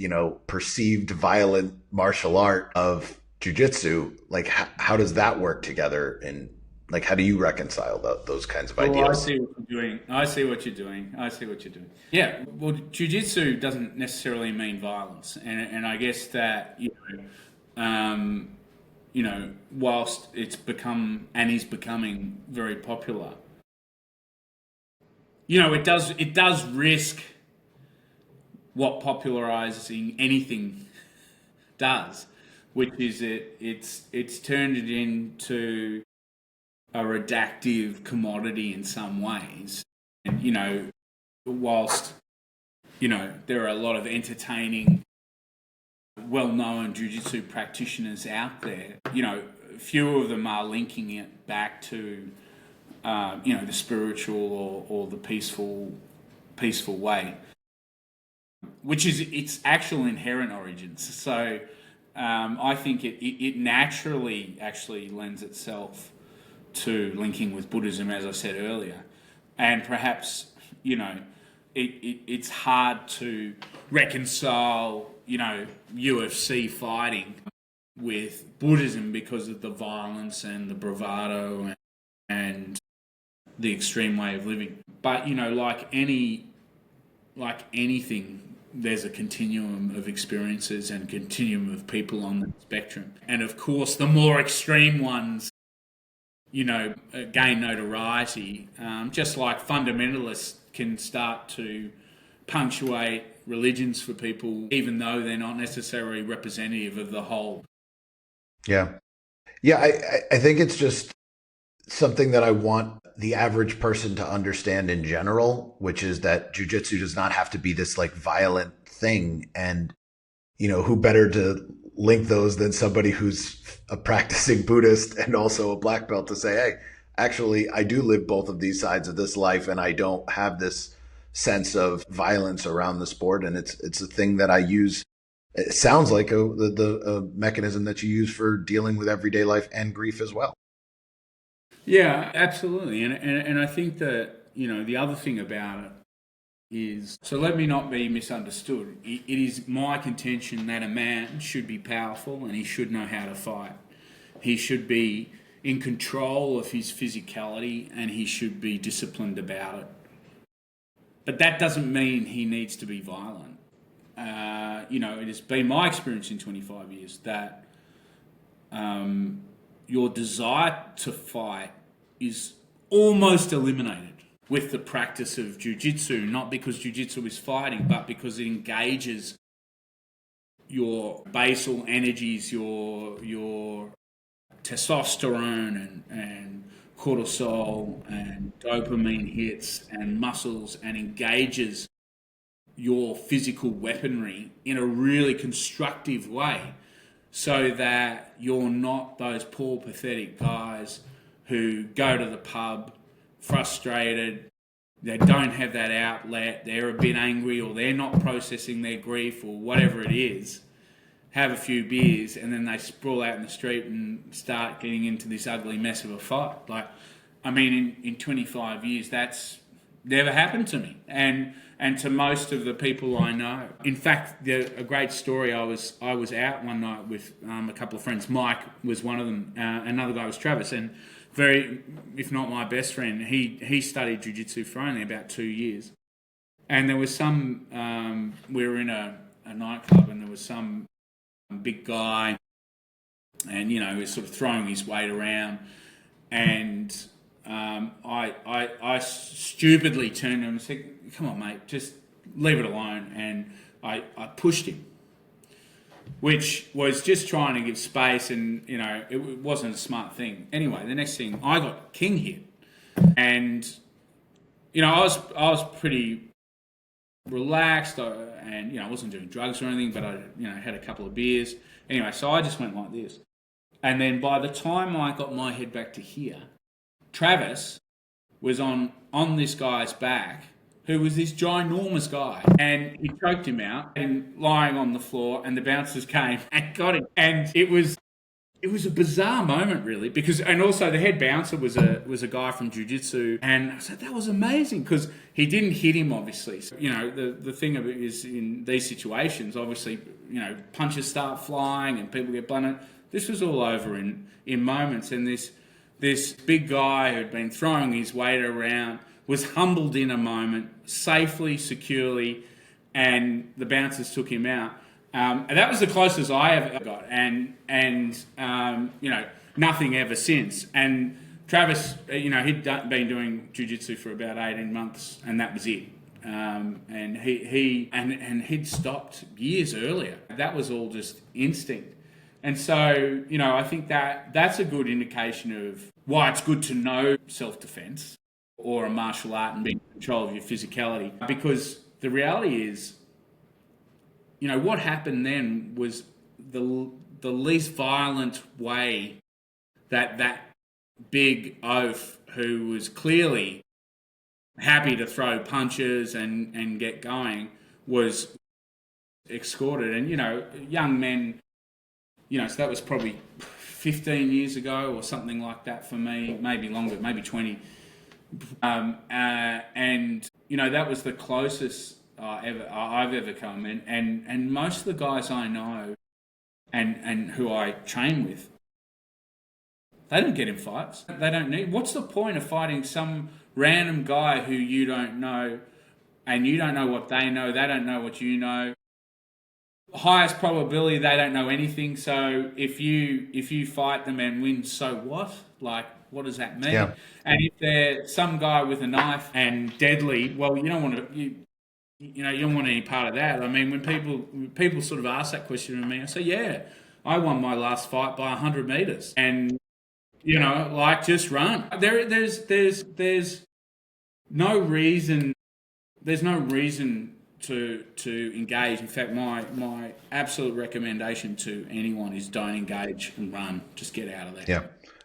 perceived violent martial art of Jiujitsu? Like, how does that work together? And like, how do you reconcile those kinds of Oh, I ideals? see what you're doing. I see what you're doing. I see what you're doing. Yeah, well, Jiu-Jitsu doesn't necessarily mean violence, and I guess that whilst it's become and is becoming very popular, it does risk what popularizing anything does, which is it's turned it into a redactive commodity in some ways. And whilst there are a lot of entertaining, well-known jiu-jitsu practitioners out there, few of them are linking it back to the spiritual or the peaceful way, which is its actual inherent origins. So I think it naturally actually lends itself to linking with Buddhism, as I said earlier, and perhaps it's hard to reconcile UFC fighting with Buddhism because of the violence and the bravado and the extreme way of living. But like anything, there's a continuum of experiences and continuum of people on the spectrum. And of course, the more extreme ones, gain notoriety. Just like fundamentalists can start to punctuate religions for people, even though they're not necessarily representative of the whole. Yeah. Yeah. I think it's just something that I want the average person to understand in general, which is that jujitsu does not have to be this like violent thing. And, who better to link those than somebody who's a practicing Buddhist and also a black belt to say, hey, actually, I do live both of these sides of this life and I don't have this sense of violence around the sport. And it's a thing that I use. It sounds like a mechanism that you use for dealing with everyday life and grief as well. Yeah, absolutely. And I think that, the other thing about it is, so let me not be misunderstood. It is my contention that a man should be powerful and he should know how to fight. He should be in control of his physicality and he should be disciplined about it. But that doesn't mean he needs to be violent. It has been my experience in 25 years that your desire to fight is almost eliminated with the practice of jiu-jitsu, not because jiu-jitsu is fighting, but because it engages your basal energies, your testosterone and cortisol and dopamine hits and muscles, and engages your physical weaponry in a really constructive way, so that you're not those poor, pathetic guys who go to the pub frustrated, they don't have that outlet, they're a bit angry, or they're not processing their grief, or whatever it is, have a few beers, and then they sprawl out in the street and start getting into this ugly mess of a fight. In 25 years, that's never happened to me. And and to most of the people I know. In fact, a great story. I was out one night with a couple of friends. Mike was one of them. Another guy was Travis, and if not my best friend, he studied jiu-jitsu for only about 2 years. And there was we were in a nightclub, and there was some big guy, and he was sort of throwing his weight around, and I stupidly turned to him and said, "Come on, mate, just leave it alone." And I pushed him, which was just trying to give space, and it wasn't a smart thing. Anyway, the next thing, I got king hit, and I was pretty relaxed, and I wasn't doing drugs or anything, but I had a couple of beers. Anyway, so I just went like this, and then by the time I got my head back to here, Travis was on this guy's back, who was this ginormous guy, and he choked him out and lying on the floor, and the bouncers came and got him. And it was a bizarre moment, really, and also the head bouncer was a guy from Jiujitsu, and I said that was amazing because he didn't hit him, obviously. So, the thing of it is, in these situations, obviously, punches start flying and people get blunted. This was all over in moments, and this big guy who'd been throwing his weight around was humbled in a moment, safely, securely, and the bouncers took him out. And that was the closest I ever got, and nothing ever since. And Travis, he'd been doing jiu-jitsu for about 18 months, and that was it. And he'd stopped years earlier. That was all just instinct. And so, I think that's a good indication of why it's good to know self-defense or a martial art and being in control of your physicality. Because the reality is, what happened then was the least violent way that big oaf, who was clearly happy to throw punches and get going, was escorted. And, young men, so that was probably 15 years ago or something like that for me, maybe longer, maybe 20. And, that was the closest I've ever come. And most of the guys I know and who I train with, they don't get in fights. They don't need. What's the point of fighting some random guy who you don't know, and you don't know what they know, they don't know what you know? Highest probability they don't know anything. So if you fight them and win, so what? Like, what does that mean? Yeah. And if they're some guy with a knife and deadly, well, you don't want to. You don't want any part of that. I mean, when people sort of ask that question to me, I say, yeah, I won my last fight by 100 meters, and just run. There's no reason. There's no reason to engage. In fact, my absolute recommendation to anyone is don't engage and run. Just get out of there. Yeah.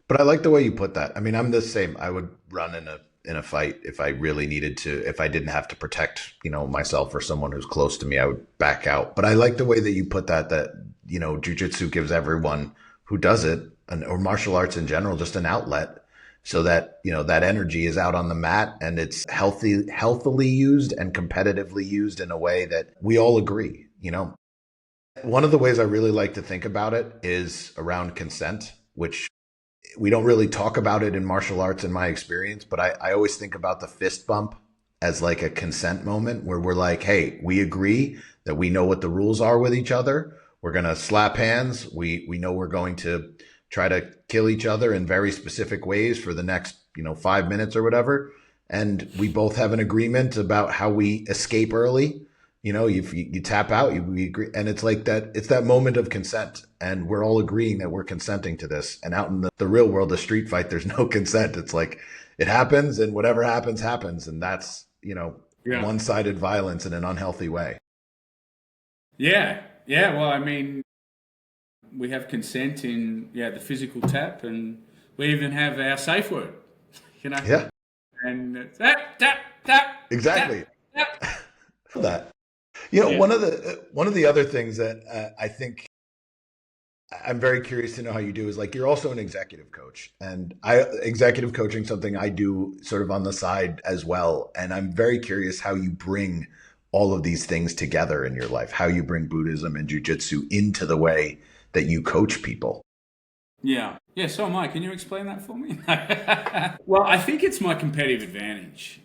But I like the way you put that. I mean, I'm the same. I would run in a fight if I really needed to. If I didn't have to protect, myself or someone who's close to me, I would back out. But I like the way that you put that jiu-jitsu gives everyone who does it, or martial arts in general, just an outlet, so that that energy is out on the mat, and it's healthily used and competitively used in a way that we all agree. One of the ways I really like to think about it is around consent, which we don't really talk about it in martial arts in my experience, but I always think about the fist bump as like a consent moment where we're like, hey, we agree that we know what the rules are with each other. We're going to slap hands. We know we're going to try to kill each other in very specific ways for the next, 5 minutes or whatever. And we both have an agreement about how we escape early. You tap out, we agree. And it's like that. It's that moment of consent. And we're all agreeing that we're consenting to this. And out in the real world, the street fight, there's no consent. It's like it happens, and whatever happens, happens. And that's, one-sided violence in an unhealthy way. Yeah. Yeah. Well, I mean, we have consent in the physical tap, and we even have our safe word, Yeah. And tap, tap, tap. Exactly. Tap, tap. That. One of the other things that I think I'm very curious to know how you do is like you're also an executive coach, and I executive coaching something I do sort of on the side as well, and I'm very curious how you bring all of these things together in your life, how you bring Buddhism and Jiu-Jitsu into the way that you coach people. Yeah. Yeah, so am I. Can you explain that for me? Well, I think it's my competitive advantage.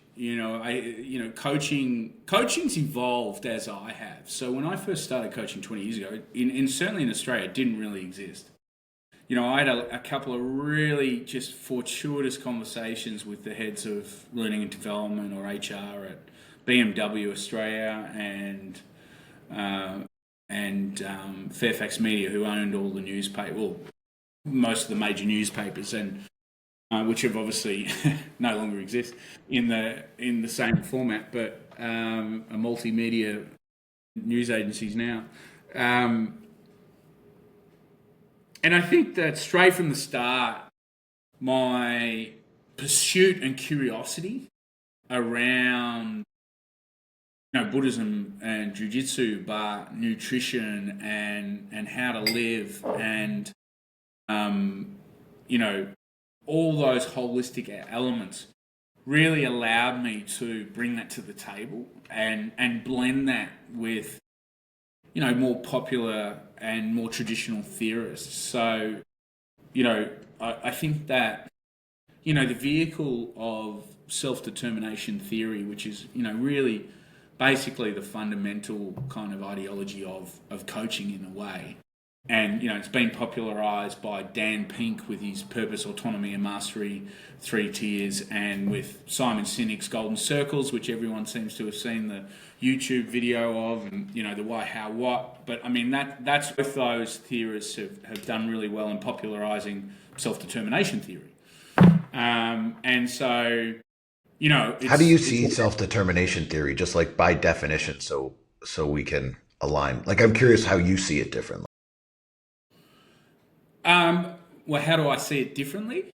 Coaching's evolved as I have. So when I first started coaching 20 years ago, certainly in Australia, it didn't really exist. I had a couple of really just fortuitous conversations with the heads of learning and development or HR at BMW Australia and Fairfax Media, who owned all the most of the major newspapers, and which have obviously no longer exist in the same format, but are multimedia news agencies now. And I think that straight from the start, my pursuit and curiosity around Buddhism and Jiu-Jitsu, but nutrition and how to live and all those holistic elements really allowed me to bring that to the table and blend that with more popular and more traditional theorists. So I think that the vehicle of self-determination theory, which is really basically the fundamental kind of ideology of coaching in a way. And, it's been popularised by Dan Pink with his Purpose, Autonomy and Mastery 3 tiers, and with Simon Sinek's Golden Circles, which everyone seems to have seen the YouTube video of, and, the why, how, what. But, I mean, that's both those theorists have done really well in popularising self-determination theory. And so, How do you see self-determination theory, just like by definition, so we can align? Like, I'm curious how you see it differently. Well, how do I see it differently?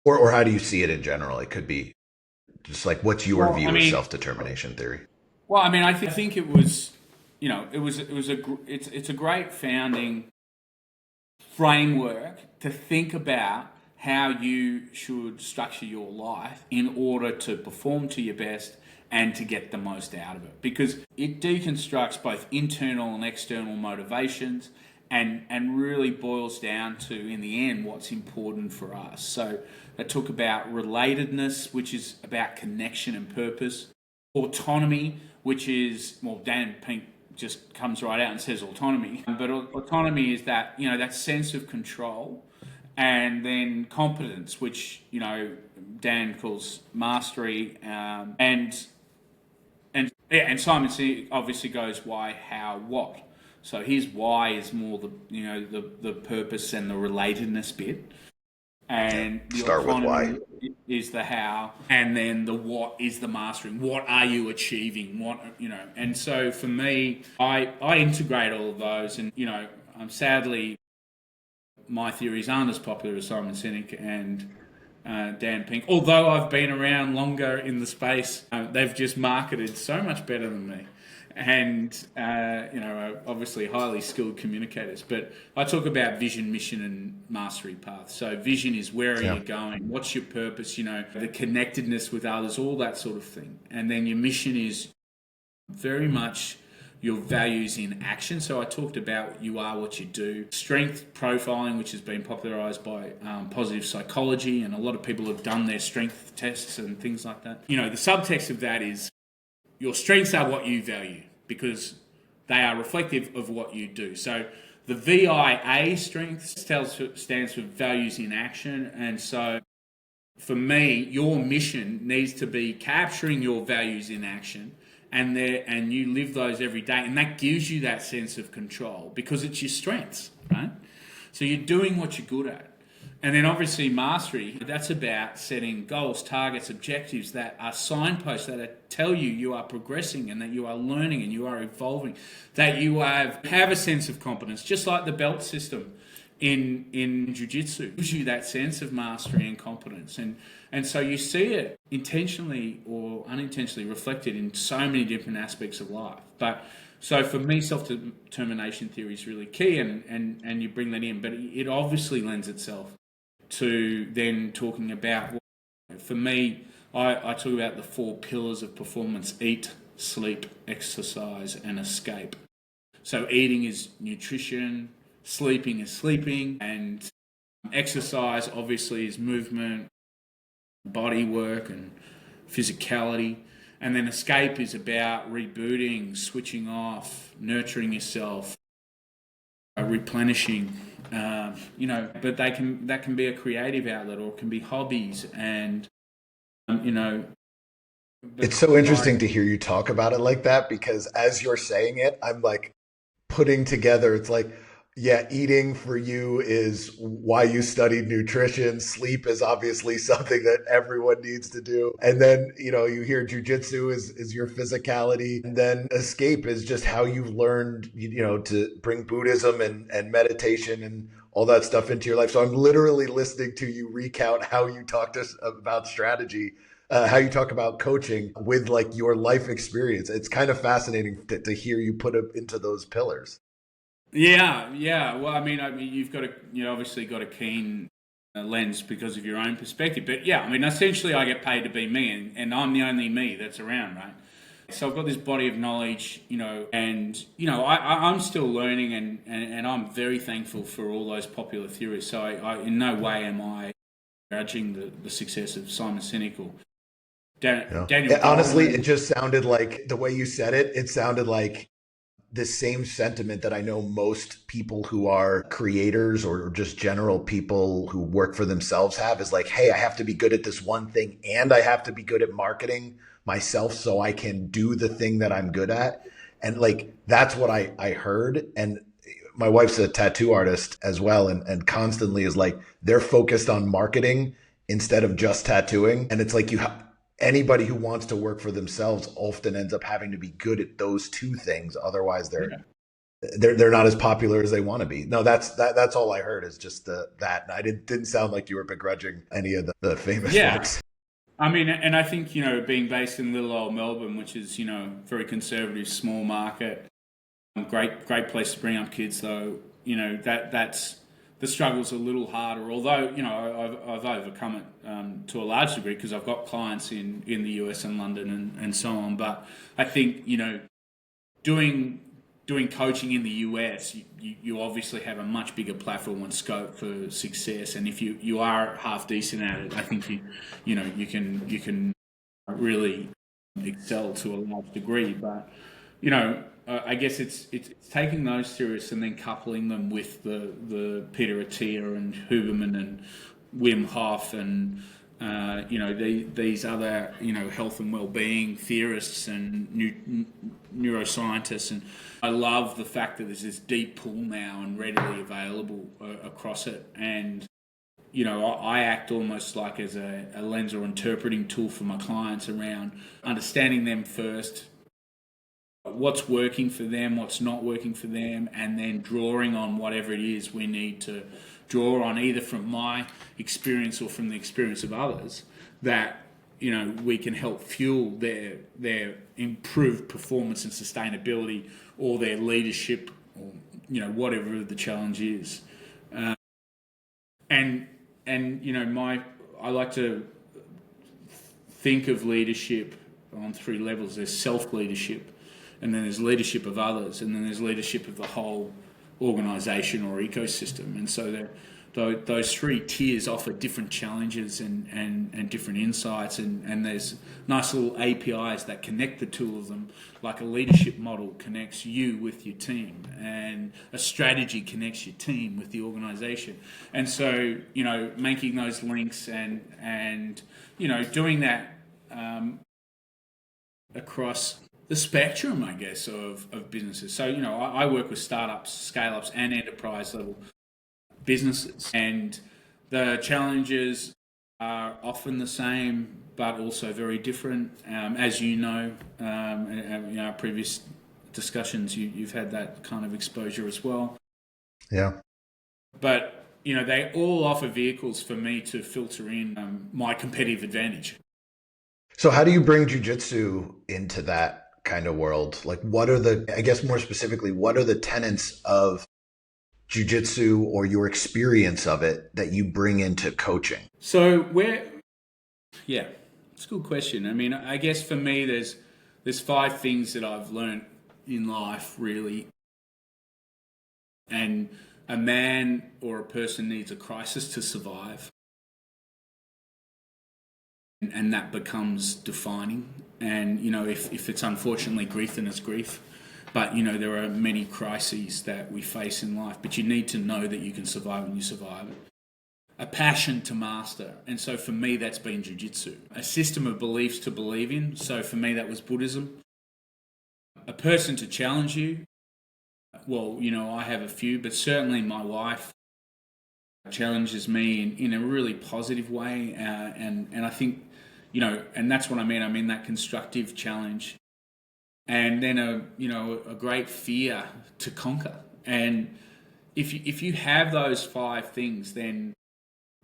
Or how do you see it in general? It could be just like, what's your view of self-determination theory? Well, I mean, I think it was, it's a great founding framework to think about how you should structure your life in order to perform to your best and to get the most out of it. Because it deconstructs both internal and external motivations and really boils down to, in the end, what's important for us. So they talk about relatedness, which is about connection and purpose. Autonomy, which is, well, Dan Pink just comes right out and says autonomy. But autonomy is that, that sense of control. And then competence, which, Dan calls mastery. And Simon obviously goes why, how, what. So his why is more the purpose and the relatedness bit, and the Start with why is the how, and then the what is the mastering. What are you achieving? And so for me, I integrate all of those, and sadly, my theories aren't as popular as Simon Sinek and Dan Pink. Although I've been around longer in the space, they've just marketed so much better than me. And, obviously highly skilled communicators. But I talk about vision, mission, and mastery path. So vision is where are you going? What's your purpose? The connectedness with others, all that sort of thing. And then your mission is very much your values in action. So I talked about you are what you do. Strength profiling, which has been popularised by positive psychology, and a lot of people have done their strength tests and things like that. The subtext of that is your strengths are what you value because they are reflective of what you do. So the VIA strength stands for values in action. And so for me, your mission needs to be capturing your values in action, and you live those every day. And that gives you that sense of control because it's your strengths, right? So you're doing what you're good at. And then obviously mastery, that's about setting goals, targets, objectives that are signposts that tell you are progressing and that you are learning and you are evolving, that you have a sense of competence, just like the belt system in Jiu-Jitsu gives you that sense of mastery and competence. And so you see it intentionally or unintentionally reflected in so many different aspects of life. But So for me, self-determination theory is really key, and you bring that in, but it obviously lends itself to then talking about, for me, I talk about the four pillars of performance: eat, sleep, exercise, and escape. So eating is nutrition, sleeping is sleeping, and exercise obviously is movement, body work, and physicality. And then escape is about rebooting, switching off, nurturing yourself, replenishing. But that can be a creative outlet, or it can be hobbies, and you know. It's But so interesting like, to hear you talk about it like that because as you're saying it, I'm like putting together, it's like, yeah, eating for you is why you studied nutrition. Sleep is obviously something that everyone needs to do. And then, you hear jujitsu is your physicality. And then escape is just how you've learned, to bring Buddhism and meditation and all that stuff into your life. So I'm literally listening to you recount how you talked to us about strategy, how you talk about coaching with like your life experience. It's kind of fascinating to hear you put it into those pillars. yeah, yeah. Well, I mean, you've got obviously got a keen lens because of your own perspective. But yeah, I mean, essentially, I get paid to be me, and I'm the only me that's around, right? So I've got this body of knowledge, and I'm still learning, and I'm very thankful for all those popular theories. So I in no way am I judging the success of Simon Sinek or Daniel Honestly, it Goleman. just sounded like the way you said it, it sounded like the same sentiment that I know most people who are creators or just general people who work for themselves have is like, hey, I have to be good at this one thing and I have to be good at marketing myself so I can do the thing that I'm good at. And like, that's what I heard. And my wife's a tattoo artist as well. And constantly is like, they're focused on marketing instead of just tattooing. And it's like, anybody who wants to work for themselves often ends up having to be good at those two things. Otherwise, Yeah. they're not as popular as they want to be. No, that's all I heard is just that. And I didn't sound like you were begrudging any of the famous Yeah. folks. I mean, and I think, being based in little old Melbourne, which is, very conservative, small market, great place to bring up kids, though, that's the struggle's a little harder, although, I've overcome it to a large degree because I've got clients in the US and London and so on. But I think, doing doing coaching in the US, you obviously have a much bigger platform and scope for success. And if you are half decent at it, I think you can really excel to a large degree. But I guess it's taking those serious and then coupling them with the Peter Attia and Huberman and Wim Hof and these other health and well-being theorists and neuroscientists. And I love the fact that there's this deep pool now and readily available across it. And I act almost like as a lens or interpreting tool for my clients around understanding them first, what's working for them, what's not working for them, and then drawing on whatever it is we need to draw on, either from my experience or from the experience of others, that we can help fuel their improved performance and sustainability, or their leadership, or whatever the challenge is. And my I like to think of leadership on three levels. There's self leadership, and then there's leadership of others, and then there's leadership of the whole organisation or ecosystem. And so those three tiers offer different challenges and different insights, and there's nice little APIs that connect the two of them, like a leadership model connects you with your team, and a strategy connects your team with the organisation. And so making those links and doing that across the spectrum, I guess, of businesses. So, I work with startups, scale-ups, and enterprise level businesses, and the challenges are often the same, but also very different. As in our previous discussions, you've had that kind of exposure as well. Yeah. But they all offer vehicles for me to filter in my competitive advantage. So how do you bring jujitsu into that kind of world, like what are the, I guess more specifically, what are the tenets of jujitsu or your experience of it that you bring into coaching? So yeah, it's a good question. I mean, I guess for me, there's five things that I've learned in life really, and a man or a person needs a crisis to survive, and that becomes defining. And if it's unfortunately grief, then it's grief. But there are many crises that we face in life, but you need to know that you can survive when you survive it. A passion to master, and so for me that's been jiu-jitsu. A system of beliefs to believe in, so for me that was Buddhism. A person to challenge you, well, I have a few, but certainly my wife challenges me in a really positive way, and I think, and that's what I mean that constructive challenge. And then a great fear to conquer. And if you have those five things, then,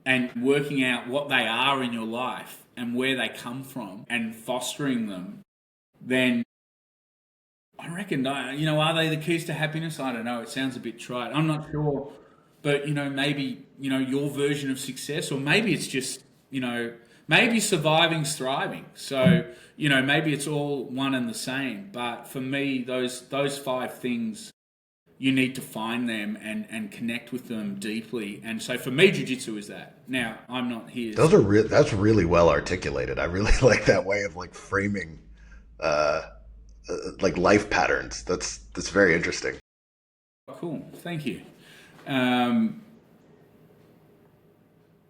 and working out what they are in your life and where they come from and fostering them, then I reckon, are they the keys to happiness? I don't know. It sounds a bit trite. I'm not sure. But, maybe, your version of success, or maybe it's just, maybe surviving's thriving. So, maybe it's all one and the same. But for me, those five things, you need to find them and connect with them deeply. And so for me, jiu-jitsu is that. Now, I'm not here. That's really well articulated. I really like that way of like framing like life patterns. That's very interesting. Cool. Thank you.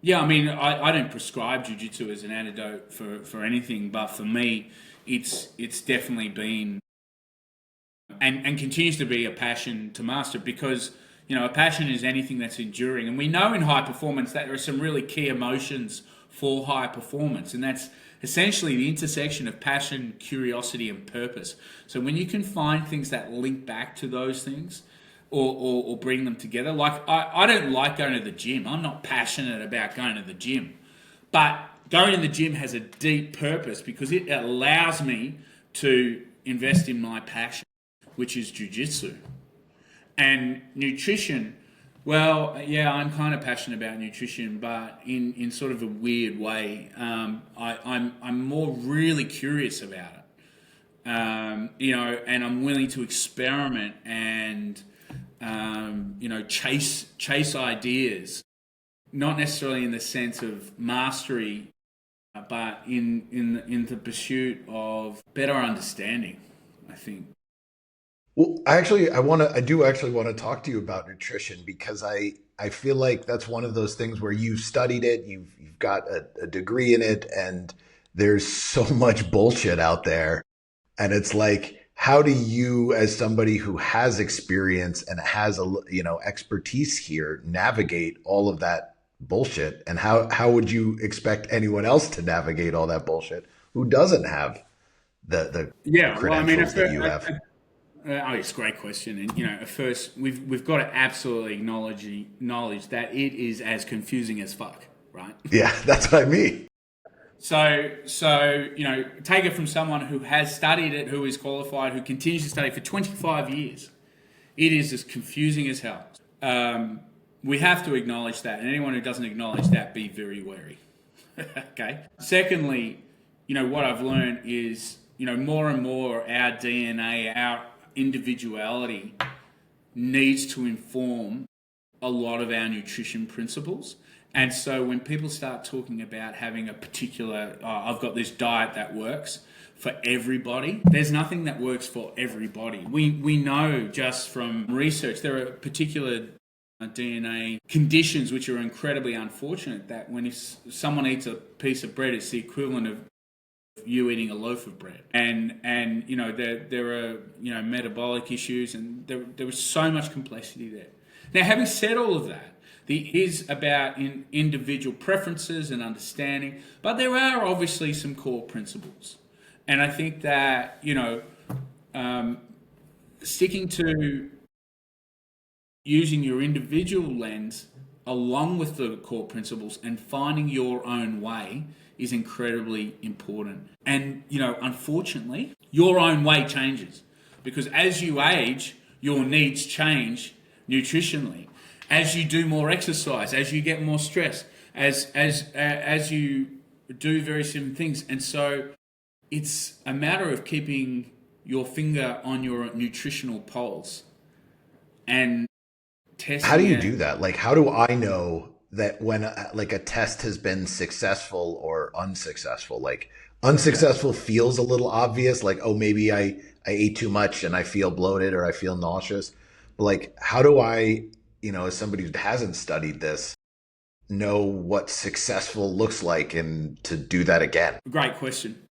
Yeah, I mean, I don't prescribe jiu-jitsu as an antidote for anything, but for me, it's definitely been and continues to be a passion to master, because a passion is anything that's enduring, and we know in high performance that there are some really key emotions for high performance, and that's essentially the intersection of passion, curiosity, and purpose. So when you can find things that link back to those things, or bring them together. Like, I don't like going to the gym. I'm not passionate about going to the gym. But going to the gym has a deep purpose because it allows me to invest in my passion, which is jiu-jitsu. And nutrition, well, yeah, I'm kind of passionate about nutrition, but in sort of a weird way. I'm more really curious about it. And I'm willing to experiment and chase ideas, not necessarily in the sense of mastery, but in the pursuit of better understanding, I think. Well, I do actually want to talk to you about nutrition, because I feel like that's one of those things where you've studied it, you've got a degree in it, and there's so much bullshit out there. And it's like, how do you, as somebody who has experience and has expertise here, navigate all of that bullshit? And how would you expect anyone else to navigate all that bullshit who doesn't have the Yeah, well, I mean, credentials that you have? it's a great question, and at first we've got to absolutely acknowledge that it is as confusing as fuck, right? Yeah, that's what I mean. So take it from someone who has studied it, who is qualified, who continues to study for 25 years. It is as confusing as hell. We have to acknowledge that, and anyone who doesn't acknowledge that, be very wary. Okay. Secondly, what I've learned is, more and more our DNA, our individuality needs to inform a lot of our nutrition principles. And so when people start talking about having a particular, I've got this diet that works for everybody, there's nothing that works for everybody. We know just from research there are particular DNA conditions which are incredibly unfortunate, that when if someone eats a piece of bread, it's the equivalent of you eating a loaf of bread. And there are metabolic issues, and there was so much complexity there. Now, having said all of that, it is about individual preferences and understanding, but there are obviously some core principles. And I think that, sticking to using your individual lens along with the core principles and finding your own way is incredibly important. And, unfortunately, your own way changes because as you age, your needs change nutritionally. As you do more exercise, as you get more stress, as you do various different things. And so it's a matter of keeping your finger on your nutritional pulse and testing. How do you do that? Like, how do I know that when like a test has been successful or unsuccessful? Like, unsuccessful feels a little obvious. Like, oh, maybe I ate too much and I feel bloated or I feel nauseous. But like, how do I, as somebody who hasn't studied this, know what successful looks like and to do that again? Great question.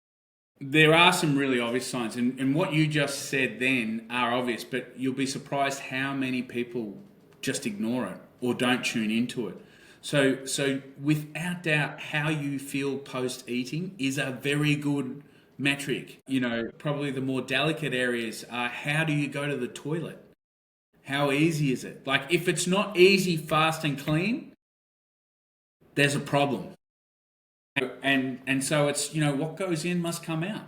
There are some really obvious signs, and what you just said then are obvious, but you'll be surprised how many people just ignore it or don't tune into it. So without doubt, how you feel post-eating is a very good metric. Probably the more delicate areas are how do you go to the toilet? How easy is it? Like, if it's not easy, fast, and clean, there's a problem. And so it's, what goes in must come out.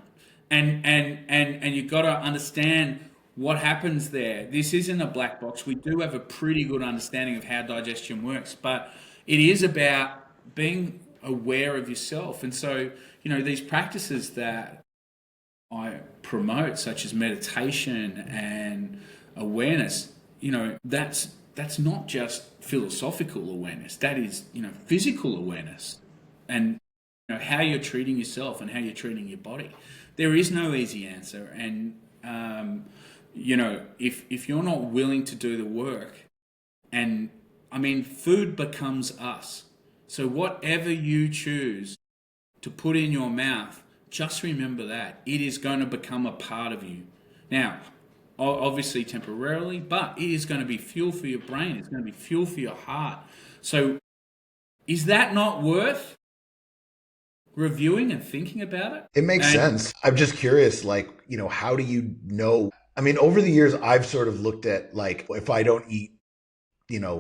And you've got to understand what happens there. This isn't a black box. We do have a pretty good understanding of how digestion works, but it is about being aware of yourself. And so, these practices that I promote, such as meditation and awareness, that's not just philosophical awareness. That is, physical awareness. And how you're treating yourself and how you're treating your body. There is no easy answer. And, if you're not willing to do the work, and food becomes us. So whatever you choose to put in your mouth, just remember that it is going to become a part of you. Now, obviously temporarily, but it is going to be fuel for your brain. It's going to be fuel for your heart. So is that not worth reviewing and thinking about it? It makes sense. I'm just curious, like, how do you know? Over the years, I've sort of looked at, like, if I don't eat,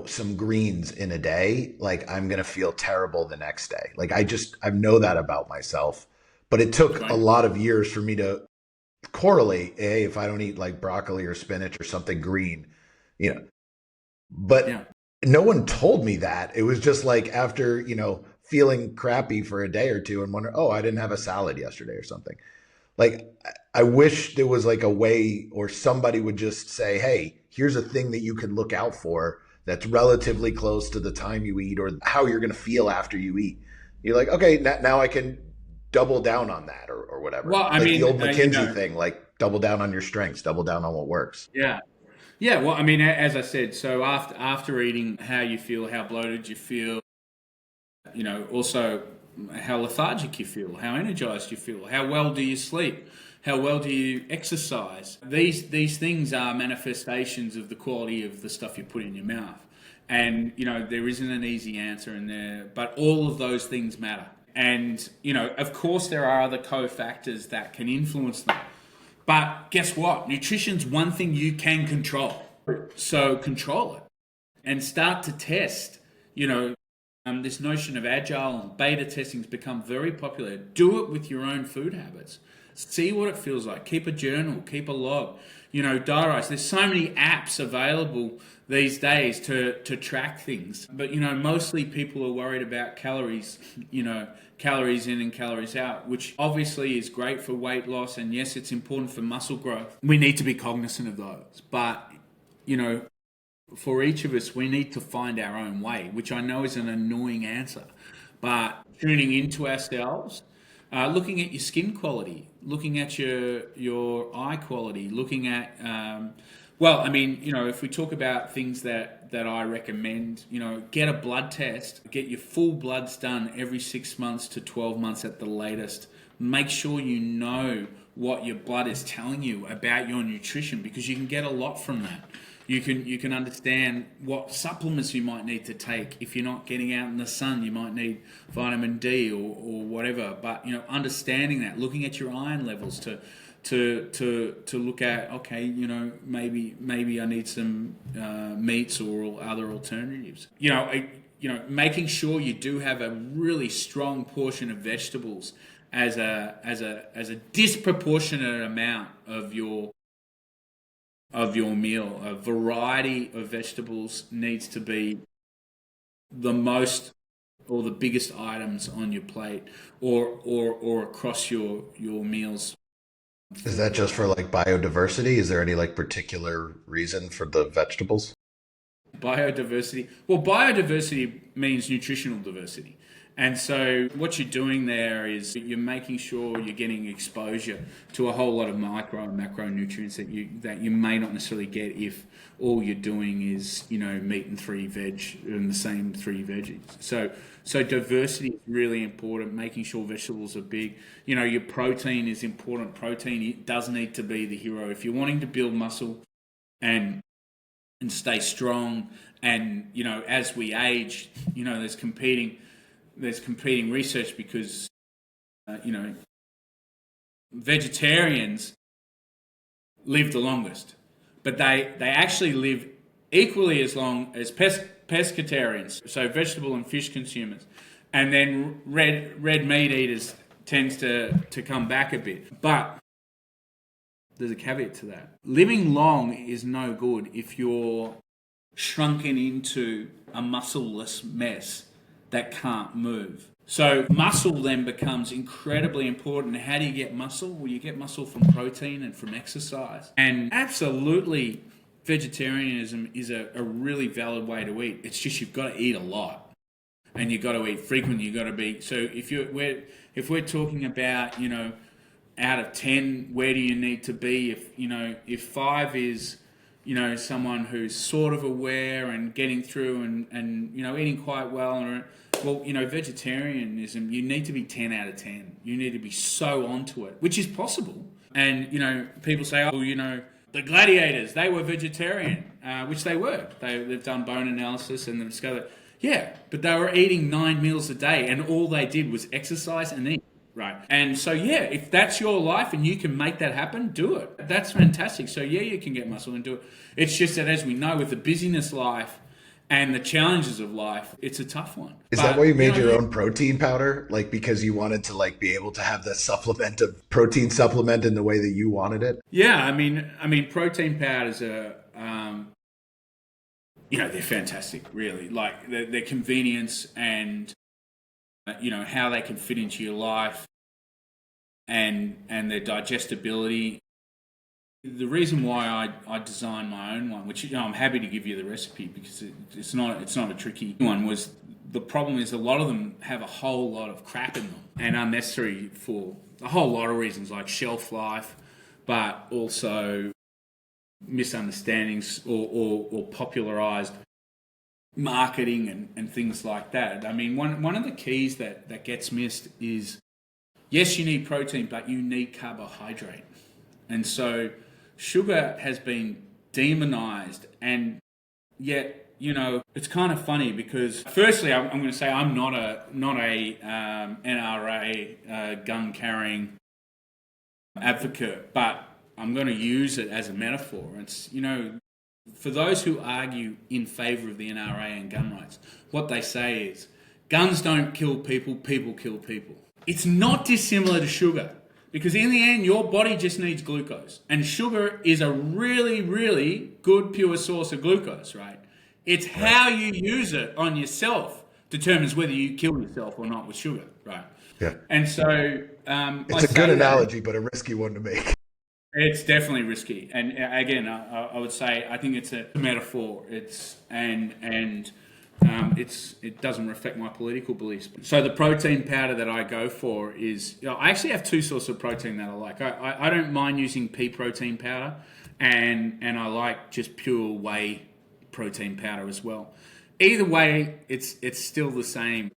some greens in a day, like, I'm going to feel terrible the next day. Like, I know that about myself, but it took a lot of years for me to correlate, hey, if I don't eat like broccoli or spinach or something green, but no one told me that. It was just like after, feeling crappy for a day or two and wonder, oh, I didn't have a salad yesterday or something. Like, I wish there was like a way, or somebody would just say, hey, here's a thing that you can look out for that's relatively close to the time you eat or how you're going to feel after you eat. You're like, okay, now I can double down on that or whatever. Well, like the old McKinsey thing, like double down on your strengths, double down on what works. Yeah. Yeah. Well, as I said, so after eating, how you feel, how bloated you feel, also how lethargic you feel, how energized you feel, how well do you sleep, how well do you exercise. These things are manifestations of the quality of the stuff you put in your mouth. And, there isn't an easy answer in there, but all of those things matter. And, of course there are other cofactors that can influence them. But guess what? Nutrition's one thing you can control. So control it and start to test, this notion of agile and beta testing has become very popular. Do it with your own food habits. See what it feels like. Keep a journal, keep a log, diarize. There's so many apps available these days to track things. But, mostly people are worried about calories, calories in and calories out, which obviously is great for weight loss. And yes, it's important for muscle growth. We need to be cognizant of those. But, for each of us, we need to find our own way, which I know is an annoying answer. But tuning into ourselves, looking at your skin quality, looking at your eye quality, looking at, if we talk about things that I recommend, get a blood test, get your full bloods done every 6 months to 12 months at the latest. Make sure you know what your blood is telling you about your nutrition, because you can get a lot from that. You can understand what supplements you might need to take. If you're not getting out in the sun, you might need vitamin D or whatever. But understanding that, looking at your iron levels to look at, okay, maybe I need some meats or other alternatives. making sure you do have a really strong portion of vegetables as a disproportionate amount of your meal. A variety of vegetables needs to be the most or the biggest items on your plate or across your meals. Is that just for like biodiversity? Is there any like particular reason for the vegetables? Biodiversity. Well, biodiversity means nutritional diversity. And so what you're doing there is you're making sure you're getting exposure to a whole lot of micro and macronutrients that you may not necessarily get if all you're doing is, meat and three veg and the same three veggies. So diversity is really important, making sure vegetables are big. Your protein is important. Protein, it does need to be the hero. If you're wanting to build muscle and stay strong, and as we age, there's competing research because vegetarians live the longest, but they actually live equally as long as pescatarians, so vegetable and fish consumers, and then red meat eaters tends to come back a bit. But there's a caveat to that. Living long is no good if you're shrunken into a muscleless mess that can't move. So muscle then becomes incredibly important. How do you get muscle? Well, you get muscle from protein and from exercise. And absolutely, vegetarianism is a really valid way to eat. It's just you've got to eat a lot, and you've got to eat frequently. You've got to be. So if we're talking about out of 10, where do you need to be? If 5 is someone who's sort of aware and getting through and eating quite well, vegetarianism, you need to be 10 out of 10. You need to be so onto it, which is possible. And people say, the gladiators, they were vegetarian, which they were. They've done bone analysis and they've discovered, yeah, but they were eating 9 meals a day and all they did was exercise and eat. Right. And so, if that's your life and you can make that happen, do it. That's fantastic. So, you can get muscle and do it. It's just that, as we know, with the busyness life and the challenges of life, it's a tough one. Is that why you made your own protein powder? Like, because you wanted to be able to have the protein supplement in the way that you wanted it? Yeah. I mean, protein powders are, they're fantastic, really. Like, their convenience and, how they can fit into your life and their digestibility. The reason why I designed my own one, which I'm happy to give you the recipe because it's not a tricky one, was the problem is a lot of them have a whole lot of crap in them and unnecessary for a whole lot of reasons like shelf life, but also misunderstandings or popularized marketing and things like that. I mean, one of the keys that gets missed is, yes, you need protein, but you need carbohydrate. And so sugar has been demonized, and yet, it's kind of funny because firstly, I'm going to say I'm not a NRA gun carrying advocate, but I'm going to use it as a metaphor. It's, for those who argue in favor of the NRA and gun rights, what they say is guns don't kill people, people kill people. It's not dissimilar to sugar because in the end, your body just needs glucose. And sugar is a really, really good pure source of glucose, right? It's how you use it on yourself determines whether you kill yourself or not with sugar, right? Yeah. And so it's a good analogy, but a risky one to make. It's definitely risky, and again, I would say I think it's a metaphor. It doesn't reflect my political beliefs. So the protein powder that I go for is, I actually have 2 sources of protein that I like. I don't mind using pea protein powder, and I like just pure whey protein powder as well. Either way, it's still the same.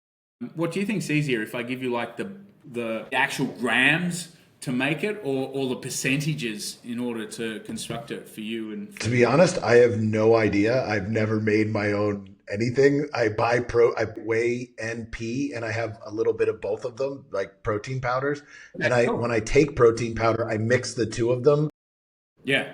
What do you think's easier, if I give you like the actual grams to make it, or the percentages in order to construct it for you? And to be honest, I have no idea. I've never made my own anything. I buy whey and pea, and I have a little bit of both of them, like protein powders. And when I take protein powder, I mix the 2 of them. Yeah.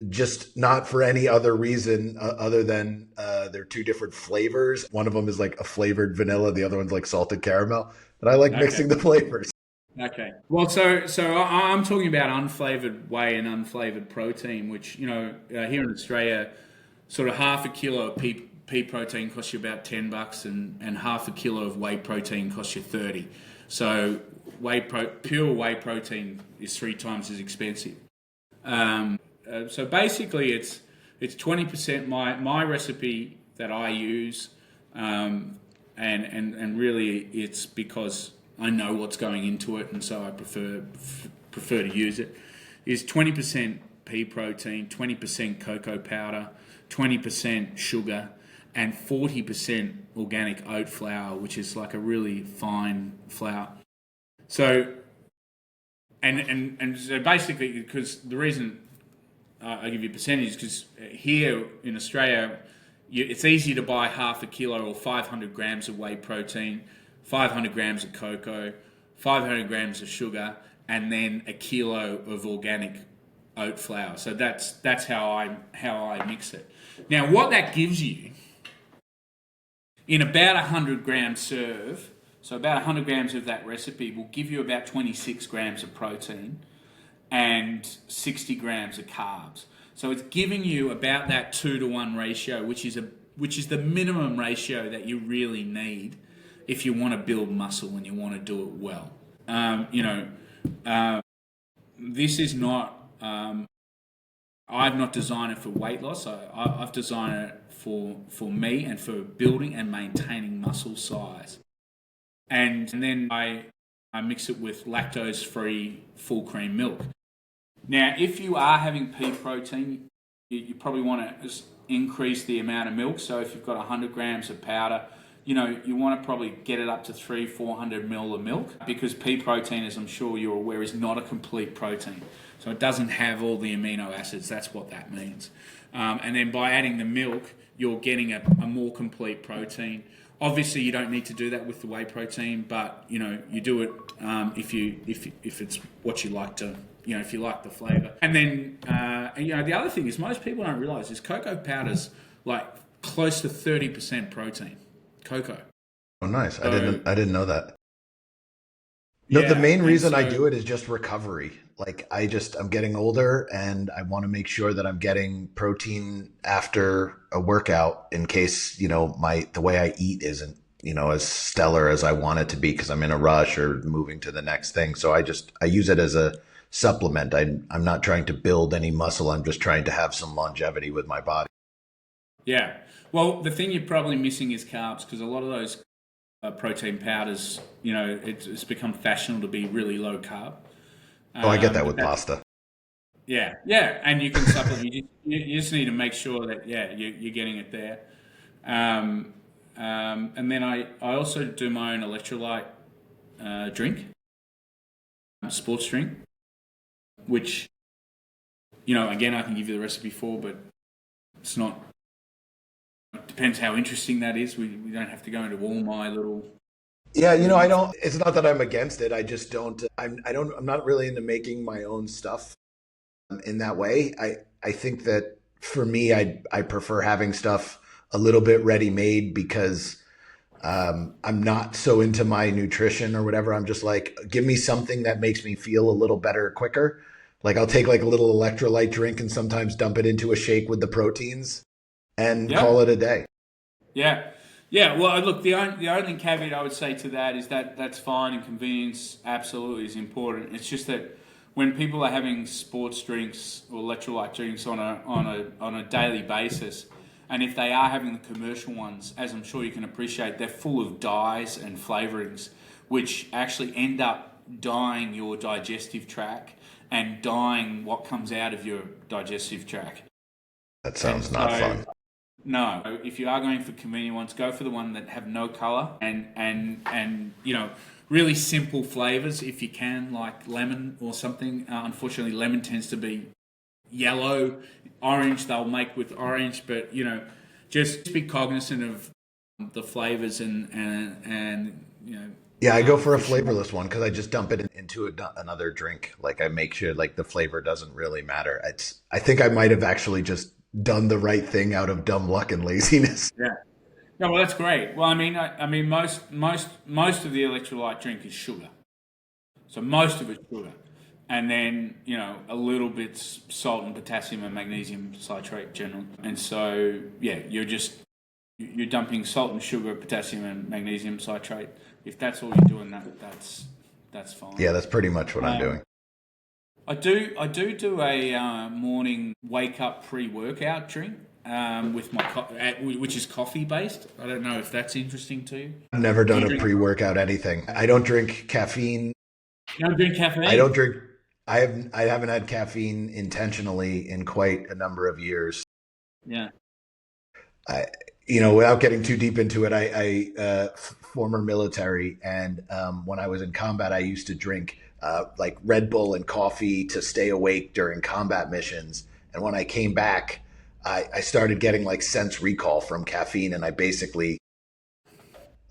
just not for any other reason other than they're two different flavors. One of them is like a flavored vanilla, the other one's like salted caramel. And I like Okay. mixing the flavors. Okay. Well, I'm talking about unflavored whey and unflavored protein, which here in Australia, sort of half a kilo of pea protein costs you about $10, and half a kilo of whey protein costs you 30. So pure whey protein is 3 times as expensive. So basically, it's 20%. My recipe that I use, and really it's because I know what's going into it, and so I prefer to use it. Is 20% pea protein, 20% cocoa powder, 20% sugar, and 40% organic oat flour, which is like a really fine flour. So, and so basically, because the reason I give you percentages, because here in Australia, it's easy to buy half a kilo or 500 grams of whey protein, 500 grams of cocoa, 500 grams of sugar, and then a kilo of organic oat flour. So that's how I mix it. Now, what that gives you in about 100-gram serve, so about 100 grams of that recipe will give you about 26 grams of protein and 60 grams of carbs. So it's giving you about that 2-to-1 ratio, which is the minimum ratio that you really need if you want to build muscle and you want to do it well. This is not. I've not designed it for weight loss. I've designed it for me and for building and maintaining muscle size. And then I mix it with lactose-free full cream milk. Now, if you are having pea protein, you probably want to increase the amount of milk. So if you've got 100 grams of powder, you want to probably get it up to 300-400 ml of milk, because pea protein, as I'm sure you're aware, is not a complete protein. So it doesn't have all the amino acids. That's what that means. And then by adding the milk, you're getting a more complete protein. Obviously, you don't need to do that with the whey protein, but you do it if it's what you like to. If you like the flavour. And then, the other thing is most people don't realise is cocoa powder's like close to 30% protein. Cocoa. Oh, nice. So, I didn't know that. No, yeah, the main reason I so, do it is just recovery. Like I'm getting older and I want to make sure that I'm getting protein after a workout in case, the way I eat isn't, as stellar as I want it to be because I'm in a rush or moving to the next thing. So I use it as a supplement. I'm not trying to build any muscle. I'm just trying to have some longevity with my body. Yeah. Well, the thing you're probably missing is carbs, because a lot of those protein powders, it's become fashionable to be really low carb. Oh, I get that with pasta. Yeah, and you can supplement. You just need to make sure that you're getting it there. And then I also do my own electrolyte drink, sports drink, which again I can give you the recipe for, but it's not. It depends how interesting that is. We don't have to go into all my little. Yeah, I don't. It's not that I'm against it. I just don't. I'm not really into making my own stuff in that way. I think that for me, I prefer having stuff a little bit ready made because I'm not so into my nutrition or whatever. I'm just like, give me something that makes me feel a little better quicker. Like I'll take like a little electrolyte drink and sometimes dump it into a shake with the proteins and call it a day. Yeah. Yeah, well, look, the only caveat I would say to that is that that's fine, and convenience absolutely is important. It's just that when people are having sports drinks or electrolyte drinks on a daily basis, and if they are having the commercial ones, as I'm sure you can appreciate, they're full of dyes and flavourings, which actually end up dyeing your digestive tract and dyeing what comes out of your digestive tract. That sounds not fun. No, if you are going for convenient ones, go for the one that have no colour and really simple flavours if you can, like lemon or something. Unfortunately, lemon tends to be yellow. Orange they'll make with orange, but just be cognizant of the flavours and Yeah, I go for a for sure. flavorless one because I just dump it into another drink. Like I make sure like the flavor doesn't really matter. I think I might have actually just done the right thing out of dumb luck and laziness. Yeah. No, well, that's great. Well, I mean, most of the electrolyte drink is sugar. So most of it's sugar, and then a little bit salt and potassium and magnesium citrate generally. And so yeah, you're dumping salt and sugar, potassium and magnesium citrate. If that's all you're doing, that's fine. Yeah, that's pretty much what I'm Um, doing. I do a morning wake up pre workout drink with which is coffee based. I don't know if that's interesting to you. I've never Do done you a drink? pre-workout anything. I don't drink caffeine. You don't drink I don't caffeine? drink. I haven't had caffeine intentionally in quite a number of years. Yeah. I, without getting too deep into it, former military, and when I was in combat, I used to drink like Red Bull and coffee to stay awake during combat missions. And when I came back, I started getting like sense recall from caffeine, and I basically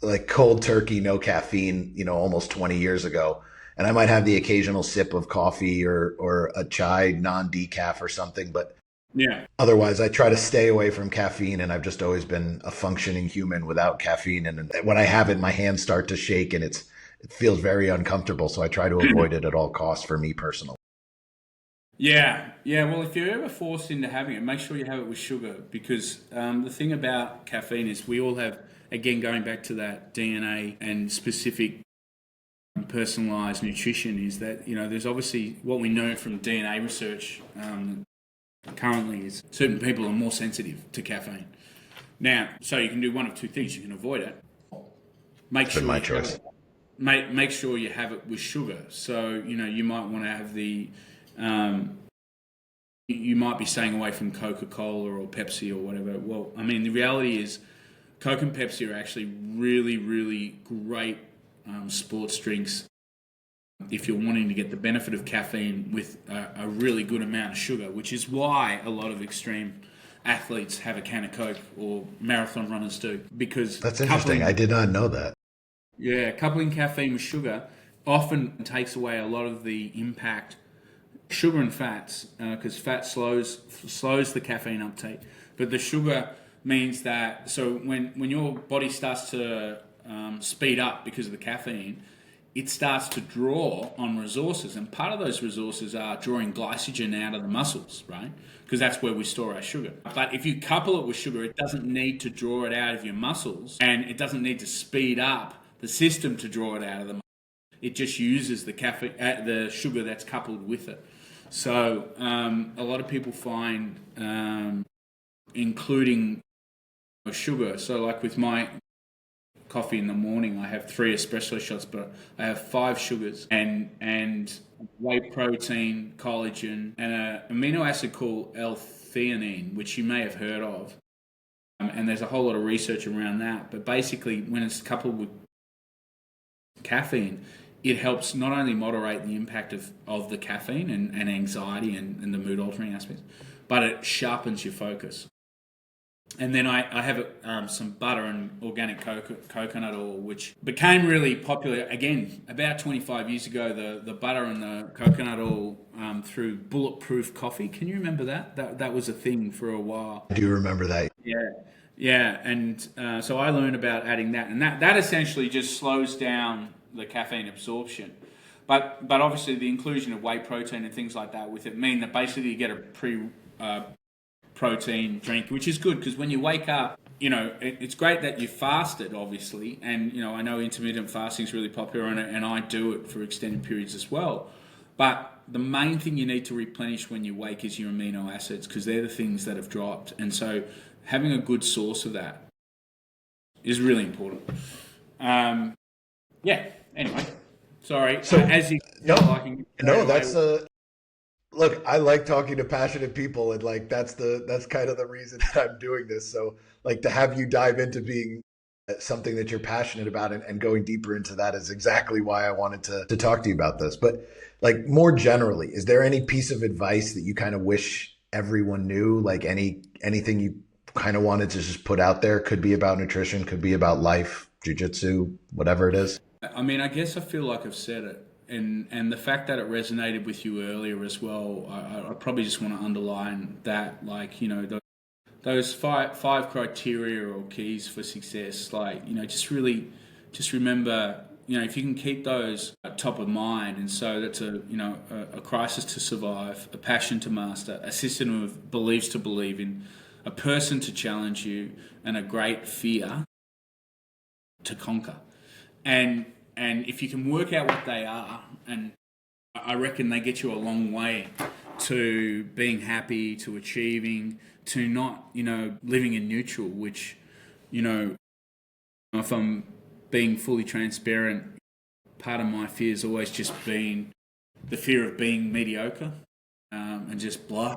like cold turkey, no caffeine, almost 20 years ago. And I might have the occasional sip of coffee or a chai non decaf or something, but Yeah. otherwise, I try to stay away from caffeine, and I've just always been a functioning human without caffeine. And when I have it, my hands start to shake, and it feels very uncomfortable. So I try to avoid it at all costs for me personally. Yeah, yeah. Well, if you're ever forced into having it, make sure you have it with sugar because the thing about caffeine is we all have, again, going back to that DNA and specific personalized nutrition, is that, there's obviously what we know from DNA research currently is certain people are more sensitive to caffeine. Now, so you can do one of two things. You can avoid it. Make It's been sure my you have choice. it. Make sure you have it with sugar. So you might want to have um, you might be staying away from Coca-Cola or Pepsi or whatever. Well, I mean, the reality is Coke and Pepsi are actually really, really great sports drinks if you're wanting to get the benefit of caffeine with a really good amount of sugar, which is why a lot of extreme athletes have a can of Coke or marathon runners do. Because That's interesting. I did not know that. coupling caffeine with sugar often takes away a lot of the impact. Sugar and fats, because fat slows the caffeine uptake, but the sugar means that so when your body starts to speed up because of the caffeine, it starts to draw on resources, and part of those resources are drawing glycogen out of the muscles, right? Because that's where we store our sugar. But if you couple it with sugar, it doesn't need to draw it out of your muscles, and it doesn't need to speed up the system to draw it out of the muscles. It just uses the caffeine, the sugar that's coupled with it. So a lot of people find including sugar. So like with my coffee in the morning, I have 3 espresso shots, but I have 5 sugars and whey protein, collagen, and an amino acid called L-theanine, which you may have heard of. And there's a whole lot of research around that. But basically, when it's coupled with caffeine, it helps not only moderate the impact of the caffeine and anxiety and the mood altering aspects, but it sharpens your focus. And then I have some butter and organic coconut oil, which became really popular again about 25 years ago. The butter and the coconut oil through Bulletproof Coffee. Can you remember that? That was a thing for a while. I do remember that. Yeah, yeah. And so I learned about adding that, and that essentially just slows down the caffeine absorption. But obviously the inclusion of whey protein and things like that with it mean that basically you get a protein drink, which is good because when you wake up, it's great that you fasted, obviously, and I know intermittent fasting is really popular, and I do it for extended periods as well. But the main thing you need to replenish when you wake is your amino acids because they're the things that have dropped, and so having a good source of that is really important. Yeah. Anyway, sorry. So As you can no, tell, I can get carried no, away that's with. look. I like talking to passionate people, and like that's kind of the reason that I'm doing this. So like to have you dive into being something that you're passionate about and going deeper into that is exactly why I wanted to talk to you about this. But like more generally, is there any piece of advice that you kind of wish everyone knew? Like anything you kind of wanted to just put out there? Could be about nutrition, could be about life, jujitsu, whatever it is? I mean, I guess I feel like I've said it, and the fact that it resonated with you earlier as well. I probably just want to underline that, like, those five criteria or keys for success. Like, just really, just remember, if you can keep those at top of mind, and so that's a crisis to survive, a passion to master, a system of beliefs to believe in, a person to challenge you, and a great fear to conquer. And if you can work out what they are, and I reckon they get you a long way to being happy, to achieving, to not, living in neutral, which, if I'm being fully transparent, part of my fear has always just been the fear of being mediocre, and just blah.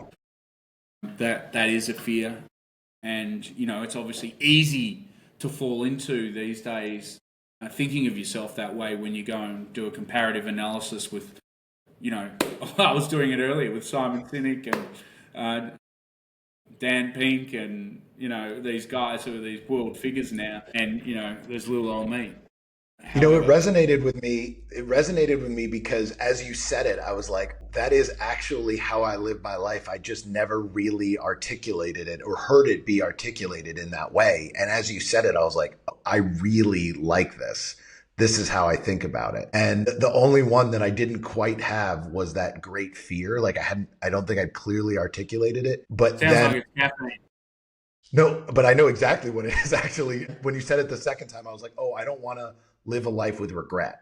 That is a fear. And, it's obviously easy to fall into these days, thinking of yourself that way when you go and do a comparative analysis with, I was doing it earlier with Simon Sinek and Dan Pink and, these guys who are these world figures now. And, there's little old me. It resonated with me. It resonated with me because as you said it, I was like, that is actually how I live my life. I just never really articulated it or heard it be articulated in that way. And as you said it, I was like, I really like this. This is how I think about it. And the only one that I didn't quite have was that great fear. Like I don't think I'd clearly articulated it, but Sounds then like it's caffeine. no, but I know exactly what it is actually. When you said it the second time, I was like, oh, I don't want to live a life with regret.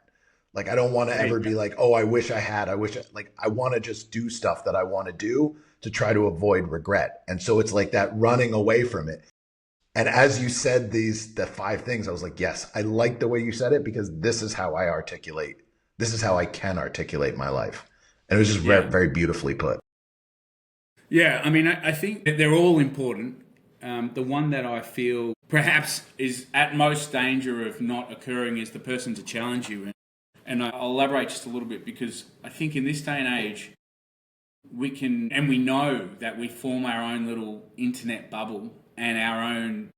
Like, I don't want to ever be like, oh, I wish I had, I want to just do stuff that I want to do to try to avoid regret. And so it's like that running away from it. And as you said the 5 things, I was like, yes, I like the way you said it because this is how I can articulate my life. And it was just very, very beautifully put. Yeah, I mean, I think that they're all important. The one that I feel perhaps is at most danger of not occurring is the person to challenge you. And I'll elaborate just a little bit because I think in this day and age, we know that we form our own little internet bubble and our own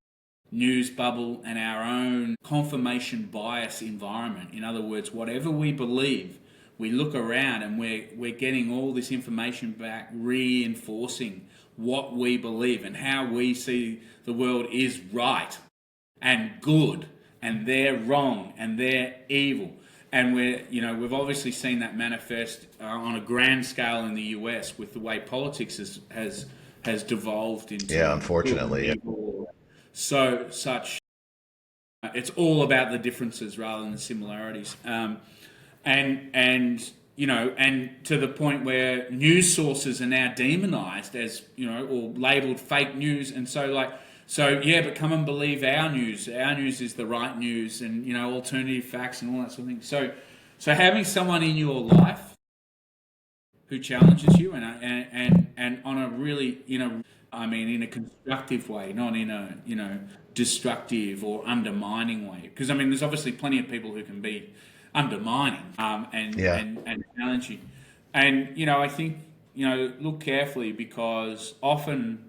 news bubble and our own confirmation bias environment. In other words, whatever we believe, we look around and we're getting all this information back, reinforcing what we believe and how we see the world is right and good, and they're wrong and they're evil. And we've obviously seen that manifest on a grand scale in the US with the way politics has devolved into Unfortunately. evil. So it's all about the differences rather than the similarities. And to the point where news sources are now demonized as, or labeled fake news. And but come and believe our news. Our news is the right news and, alternative facts and all that sort of thing. So having someone in your life who challenges you and on a really, in a constructive way, not in a, destructive or undermining way. Because, there's obviously plenty of people who can be undermining and challenging. And, I think, look carefully because often,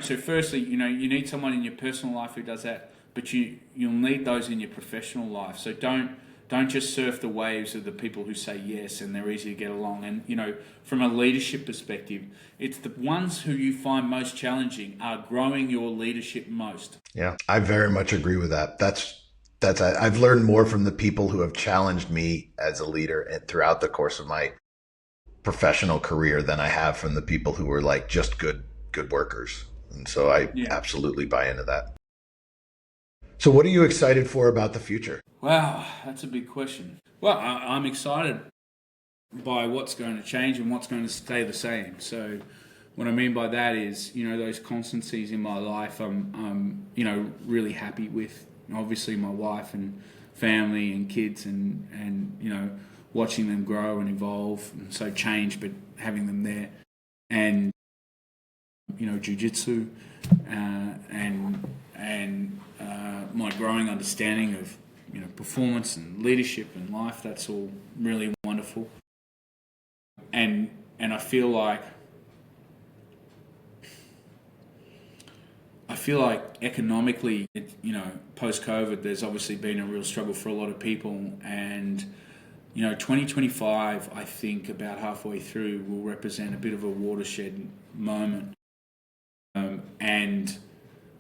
so firstly, you need someone in your personal life who does that, but you'll need those in your professional life. So don't just surf the waves of the people who say yes and they're easy to get along. And, from a leadership perspective, it's the ones who you find most challenging are growing your leadership most. Yeah, I very much agree with that. I've learned more from the people who have challenged me as a leader and throughout the course of my professional career than I have from the people who were like just good workers. And so I absolutely buy into that. So what are you excited for about the future? Wow, that's a big question. Well, I'm excited by what's going to change and what's going to stay the same. So what I mean by that is, those constancies in my life I'm really happy with. Obviously my wife and family and kids and watching them grow and evolve and so change, but having them there. And Jiujitsu and my growing understanding of performance and leadership and life. That's all really wonderful. And I feel like I feel like economically, post-COVID, there's obviously been a real struggle for a lot of people. And, 2025, I think about halfway through, will represent a bit of a watershed moment. And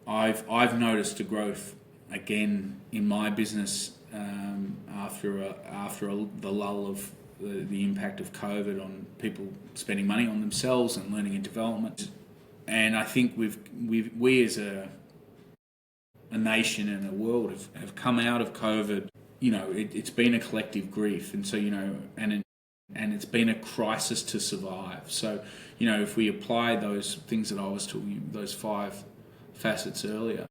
I've noticed a growth again in my business after the lull of the impact of COVID on people spending money on themselves and learning and development. And I think we as a nation and a world have come out of COVID. It's been a collective grief, and so and it's been a crisis to survive. So if we apply those things that I was talking you, those 5 facets earlier,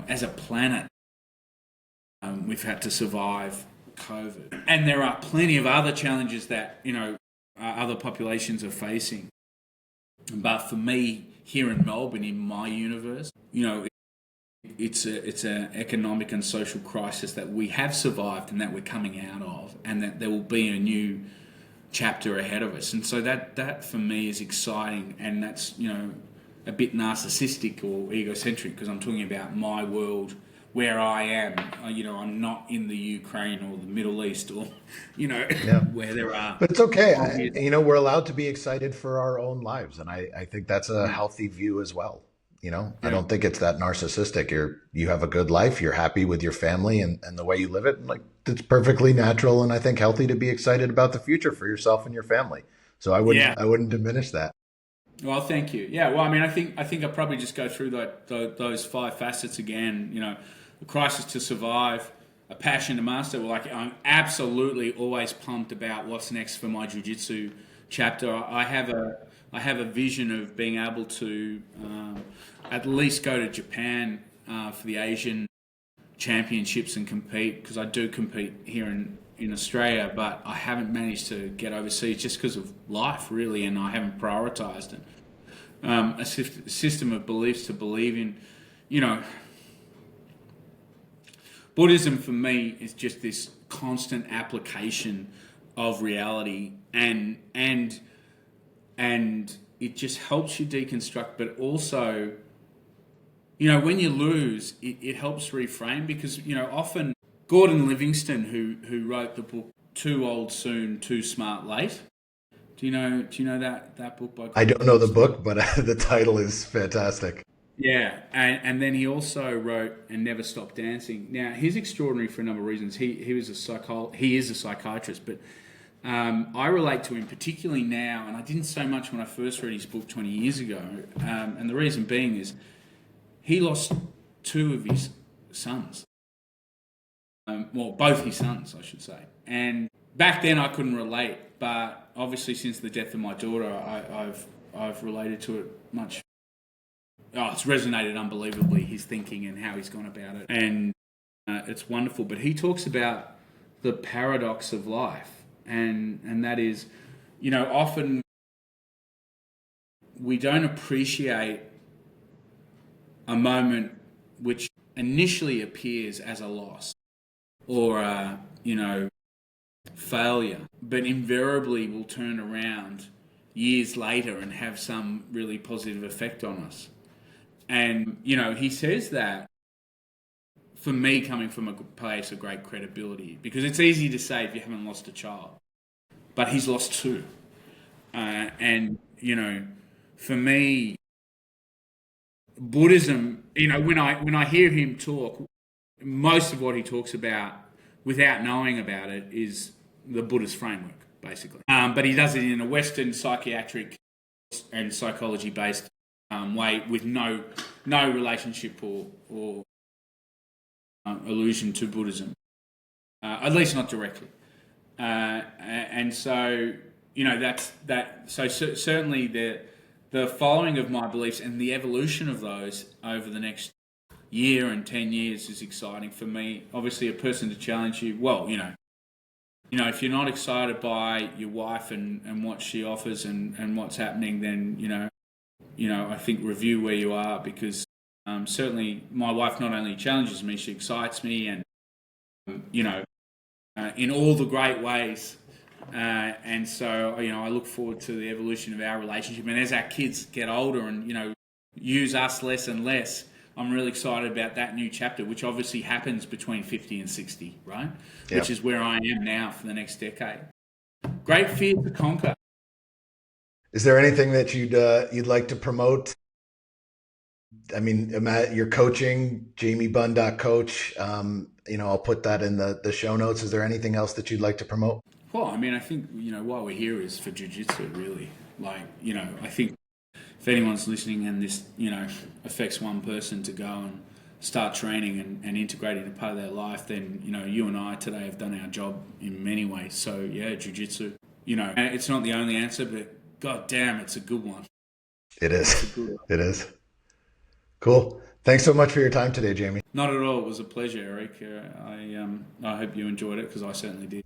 as a planet, we've had to survive COVID, and there are plenty of other challenges that other populations are facing. But for me, here in Melbourne, in my universe, it's an economic and social crisis that we have survived and that we're coming out of, and that there will be a new chapter ahead of us. And so that for me is exciting, and that's a bit narcissistic or egocentric, because I'm talking about my world where I am. I'm not in the Ukraine or the Middle East or Yeah. where there are. But it's okay. We're allowed to be excited for our own lives. And I think that's a healthy view as well. I don't think it's that narcissistic. You have a good life. You're happy with your family and the way you live it. Like, it's perfectly natural. And I think healthy to be excited about the future for yourself and your family. So I wouldn't diminish that. Well, thank you. Yeah. Well, I think I'll probably just go through those 5 facets again. A crisis to survive, a passion to master. Well, I'm absolutely always pumped about what's next for my Jiujitsu chapter. I have a vision of being able to at least go to Japan for the Asian Championships and compete, because I do compete here in Australia, but I haven't managed to get overseas just because of life, really, and I haven't prioritised it. A system of beliefs to believe in. Buddhism for me is just this constant application of reality, and it just helps you deconstruct, but also, when you lose, it helps reframe, because, often Gordon Livingston, who wrote the book Too Old Soon, Too Smart Late. Do you know that book by Gordon I don't know the Livingston? book, but the title is fantastic. Yeah, and then he also wrote And Never Stop Dancing. Now, he's extraordinary for a number of reasons. He is a psychiatrist, but I relate to him particularly now, and I didn't so much when I first read his book 20 years ago. And the reason being is he lost 2 of his sons. Both his sons, I should say. And back then I couldn't relate, but obviously since the death of my daughter, I've related to it much. It's resonated unbelievably, his thinking and how he's gone about it. And it's wonderful. But he talks about the paradox of life. And that is, often we don't appreciate a moment which initially appears as a loss or a, failure, but invariably will turn around years later and have some really positive effect on us. And, he says that, for me, coming from a place of great credibility, because it's easy to say if you haven't lost a child, but he's lost 2. And, for me, Buddhism, when I hear him talk, most of what he talks about, without knowing about it, is the Buddhist framework, basically. But he does it in a Western psychiatric and psychology-based way, with no relationship or allusion to Buddhism, at least not directly. And so, that's that. So certainly the following of my beliefs and the evolution of those over the next year and 10 years is exciting for me. Obviously, a person to challenge you. Well, if you're not excited by your wife and what she offers and what's happening, then I think review where you are, because certainly my wife not only challenges me, she excites me, and in all the great ways. And so I look forward to the evolution of our relationship. And as our kids get older, and use us less and less, I'm really excited about that new chapter, which obviously happens between 50 and 60, right? Yep. Which is where I am now for the next decade. Great fear to conquer. Is there anything that you'd like to promote? I mean, your coaching, jamiebunn.coach. I'll put that in the show notes. Is there anything else that you'd like to promote? Well, I mean, I think, why we're here is for jiu-jitsu, really. I think if anyone's listening and this, affects one person to go and start training and integrating a part of their life, then, you and I today have done our job in many ways. So, yeah, jiu-jitsu, it's not the only answer, but God damn, it's a good one. It is. It is. Cool. Thanks so much for your time today, Jamie. Not at all. It was a pleasure, Eric. I hope you enjoyed it, because I certainly did.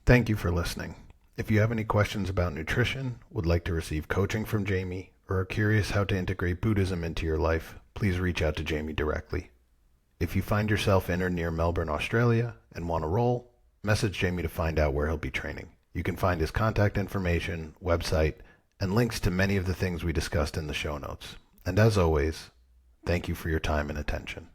Thank you for listening. If you have any questions about nutrition, would like to receive coaching from Jamie, or are curious how to integrate Buddhism into your life, please reach out to Jamie directly. If you find yourself in or near Melbourne, Australia, and want to roll, message Jamie to find out where he'll be training. You can find his contact information, website, and links to many of the things we discussed in the show notes. And as always, thank you for your time and attention.